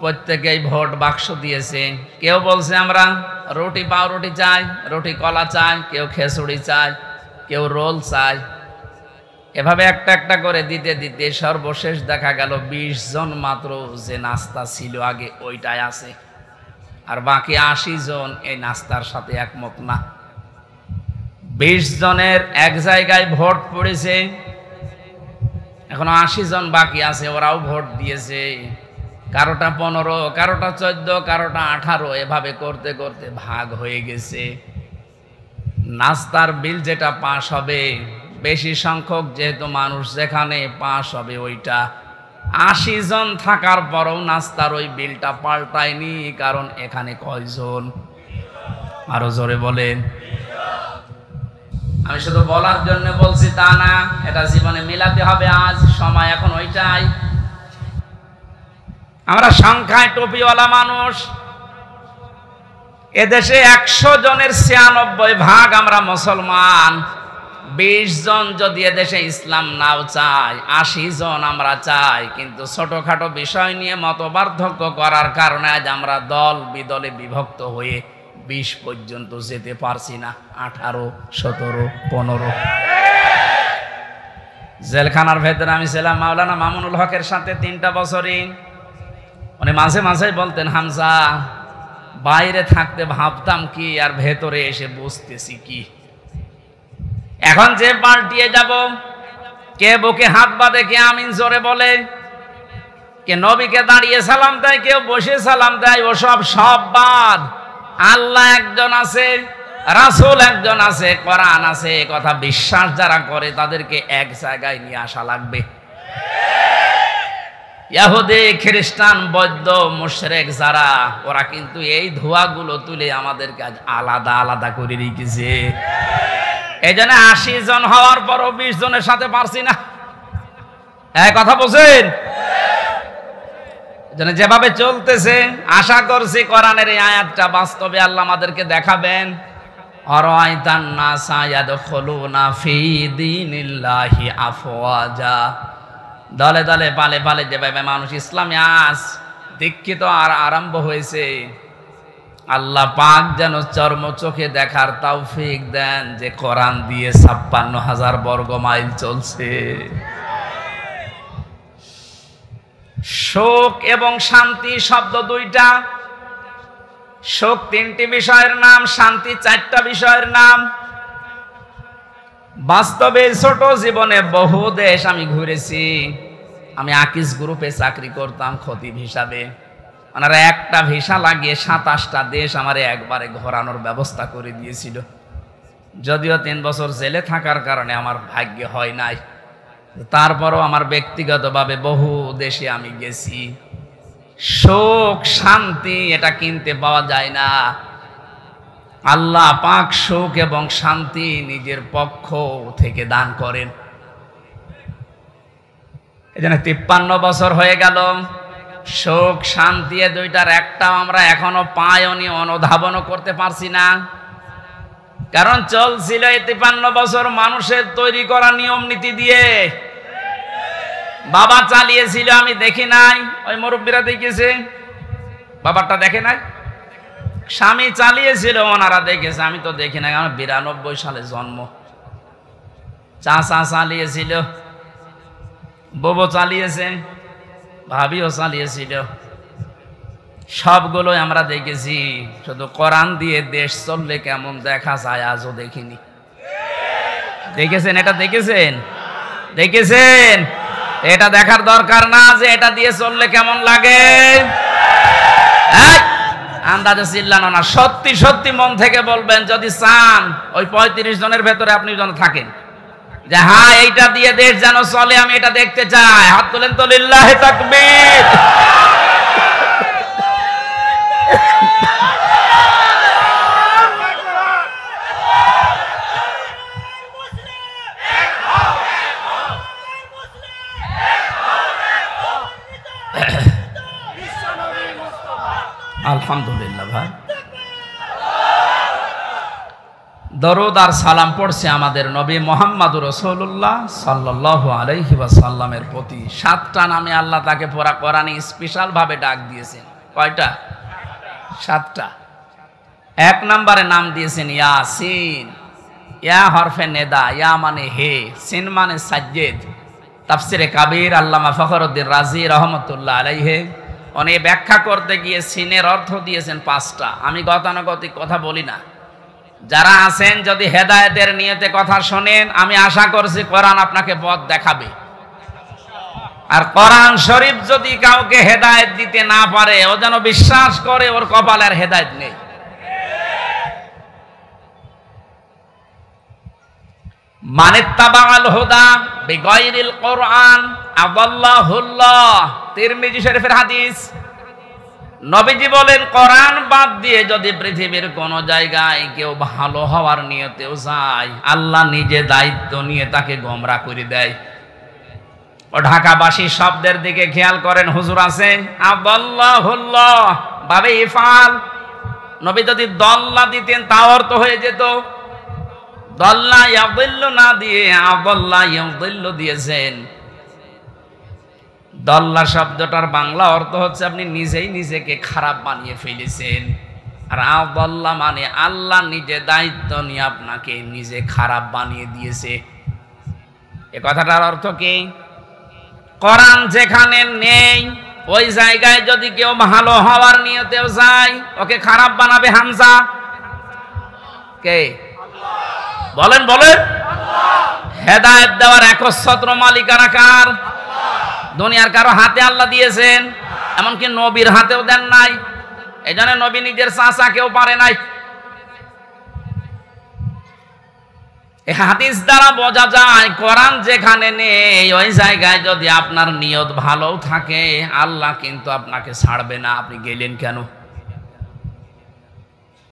প্রত্যেকেই ভোট বাক্স দিয়েছে। কেউ বলছে আমরা রুটি পাউরুটি চাই, রুটি কলা চাই, কেউ খেসুড়ি চাই, কেউ রোল চাই। এভাবে একটা একটা করে দিতে দিতে সর্বশেষ দেখা গেল 20 জন মাত্র যে নাস্তা ছিল আগে ওইটাই আছে, আর বাকি 80 জন এই নাস্তার সাথে একমত না। 20 জনের এক জায়গায় ভোট পড়েছে, এখন 80 জন বাকি আছে, ওরাও ভোট দিয়েছে। কারোটা 15, কারোটা 14, কারোটা 18, এভাবে করতে করতে ভাগ হয়ে গেছে। নাস্তার বিল যেটা পাস হবে, বেশি সংখ্যক যেহেতু মানুষ যেখানে পাস হবে ওইটা, 80 জন থাকার পরও নাস্তার ওই বিলটা পাল্টায়নি। কারণ এখানে কয়জন? আরো জোরে বলেন। আমি শুধু বলার জন্য বলছি তা না, এটা জীবনে মিলাতে হবে। আজ সময় এখন ওইটাই। আমরা সংখ্যায় টুপিওয়ালা মানুষ, এদেশে 100 জনের 96 ভাগ আমরা মুসলমান। 20 জন যদি এদেশে ইসলাম নাও চাই, 80 জন আমরা চাই, কিন্তু ছোটখাটো বিষয় নিয়ে মতপার্থক্য করার কারণে আজ আমরা দল বিদলে বিভক্ত হয়ে 20 পর্যন্ত যেতে পারছি না। 18, 17, 15। জেলখানার ভেতরে আমি ছিলাম মাওলানা মামুনুল হকের সাথে 3টা বছরই। উনি মাঝে মাঝে বলতেন, হামজা বাইরে থাকতে ভাবতাম কি আর ভেতরে এসে বুঝতেছি কি। এখন যে পাল্টিয়ে যাব, কে বুকে হাত বাঁধে, কে আমিন জোরে বলে, কে নবীকে দাঁড়িয়ে সালাম দেয়, কেউ বসে সালাম দেয়, ওসব সব বাদ। আল্লাহ একজন আছে, রাসূল একজন আছে, কোরআন আছে, কথা বিশ্বাস যারা করে তাদেরকে এক জায়গায় নিয়ে আসা লাগবে। ইহুদি, খ্রিস্টান, বৌদ্ধ, মুশরিক যারা, ওরা কিন্তু এই ধোঁয়াগুলো তুলে আমাদেরকে আজ আলাদা আলাদা করে রেখেছে। এই জন্য 80 জন হওয়ার পরও 20 জনের সাথে পারছি না। কথা বলছেন? যেভাবে চলতেছে, আশা করছি কোরআনের এই আয়াতটা বাস্তবে আল্লাহ আমাদেরকে দেখাবেন। আরাইতান নাসা ইয়াদখুলুনা ফি দীনিল্লাহি আফওয়াজা। দলে দলে পালে পালে যেভাবে মানুষ ইসলামে আজ দীক্ষিত আর আরম্ভ হয়েছে, আল্লাহ পাক যেন চর্ম চোখে দেখার তৌফিক দেন যে কোরআন দিয়ে 56,000 বর্গ মাইল চলছে। শোক এবং শান্তি শব্দ দুইটা। শোক 3টি বিষয়ের নাম, শান্তি 4টা বিষয়ের নাম। বাস্তবে ছোট জীবনে বহু দেশ আমি ঘুরেছি। আমি আকিস গ্রুপে চাকরি করতাম খতিব হিসাবে। ওনারা একটা ভিসা লাগিয়ে 27টা দেশ আমারে একবারে ঘোরানোর ব্যবস্থা করে দিয়েছিল। যদিও 3 বছর জেলে থাকার কারণে আমার ভাগ্য হয় নাই, তারপরও আমার ব্যক্তিগতভাবে বহু দেশে আমি গেছি। সুখ শান্তি এটা কিনতে পাওয়া যায় না। আল্লাহ পাক সুখ এবং শান্তি নিজের পক্ষ থেকে দান করেন। এজন্য 53 বছর হয়ে গেল, সুখ শান্তি এ দুইটার একটাও আমরা এখনো পাইনি, অনুধাবনও করতে পারছি না। কারণ চলছিল এই 53 বছর মানুষের তৈরি করা নিয়ম নীতি দিয়ে। বাবা চালিয়েছিল, আমি দেখি নাই, ওই মুরব্বীরা দেখেছে, বাবারটা দেখে নাই। স্বামী চালিয়েছিল, ওনারা দেখেছে, আমি তো দেখি নাই, আমার 92 সালে জন্ম। চাচা চালিয়েছিল, বউ চালিয়েছে, ভাবিও চালিয়েছিল, সবগুলোই আমরা দেখেছি। শুধু কোরআন দিয়ে দেশ চললে কেমন দেখা যায় আজও দেখিনি। দেখেছেন? এটা দেখেছেন? দেখেছেন? এটা দেখার দরকার না যে এটা দিয়ে চললে কেমন লাগে? আন্দাজে চিল্লানো না, সত্যি সত্যি মন থেকে বলবেন যদি চান ওই 35 জনের ভেতরে আপনি যেন থাকেন যে হ্যাঁ এইটা দিয়ে দেশ যেন চলে, আমি এটা দেখতে চাই। হাত তোলেন তো, লিল্লাহি তাকবীর। আলহামদুলিল্লাহ ভাই, দরুদ আর সালাম পড়ছে আমাদের নবী মুহাম্মদুর রাসূলুল্লাহ সাল্লাল্লাহু আলাইহি ওয়াসাল্লামের প্রতি। 7টা নামে আল্লাহ তাকে পুরা কোরআনে স্পেশাল ভাবে ডাক দিয়েছেন। কয়টা? 7টা। 1 নম্বরে নাম দিয়েছেন ইয়াসিন। ইয়া হরফে নেদা, ইয়া মানে হে, সিন মানে সাজ্জেদ। তাফসিরে কাবীর আল্লামা ফখরুদ্দিন রাজি রহমতুল্লাহ আলাইহি উনি ব্যাখ্যা করতে গিয়ে সিনের অর্থ দিয়েছেন 5টা। আমি গতানুগতিক কথা বলি না। যারা আছেন যদি হেদায়েতের নিয়তে কথা শোনেন, আমি আশা করছি কোরআন আপনাকে পথ দেখাবে। আর কোরআন শরীফ যদি কাউকে হেদায়েত দিতে না পারে, ও যেন বিশ্বাস করে ওর কপালে আর হেদায়েত নেই। মানিত্তাবাআল হুদা বিগাইরিল কোরআন আদাল্লাহুল্লাহ। তিরমিজি শরীফের হাদিস। নবীজি বলেন কোরআন বাদ দিয়ে যদি পৃথিবীর কোন জায়গায় কেউ ভালো হওয়ার নিয়তেও যায়, আল্লাহ নিজে দায়িত্ব নিয়ে তাকে গোমরাহ করে দেয়। ও ঢাকাবাসী শব্দের দিকে খেয়াল করেন, হুজুর আছে আদাল্লাহুল্লাহ বাবে ইফাল। নবী যদি দল্লা দিতেন তাও অর্থ হয়ে যেত। দল্লা ইয়াদিল্লু না দিয়ে আদাল্লা ইয়াদিল্লু দিয়েছেন। দল্লা শব্দটার বাংলা অর্থ হচ্ছে আপনি নিজেই নিজেকে খারাপ বানিয়ে ফেলেছেন। আর আদাল্লা মানে আল্লাহ নিজে দায়িত্ব নিয়ে আপনাকে নিজে খারাপ বানিয়ে দিয়েছে। এ কথাটার অর্থ কি? কোরআন যেখানে নেই ওই জায়গায় যদি কেউ ভালো হওয়ার নিয়তেও যায়, ওকে খারাপ বানাবে হামজা কে? বলেন বলেন। হেদায়েত দেওয়ার একচ্ছত্র মালিকানা কার? দুনিয়ার কারো হাতে আল্লাহ দিয়েছেন, এমনকি নবীর হাতেও দেন নাই। এই জন্য নবী নিজের চাচা কেউ পারে নাই। এই হাদিস দ্বারা বোঝা যায় কোরআন যেখানে নেই ওই জায়গায় যদি আপনার নিয়ত ভালো থাকে, আল্লাহ কিন্তু আপনাকে ছাড়বে না। আপনি গেলেন কেন?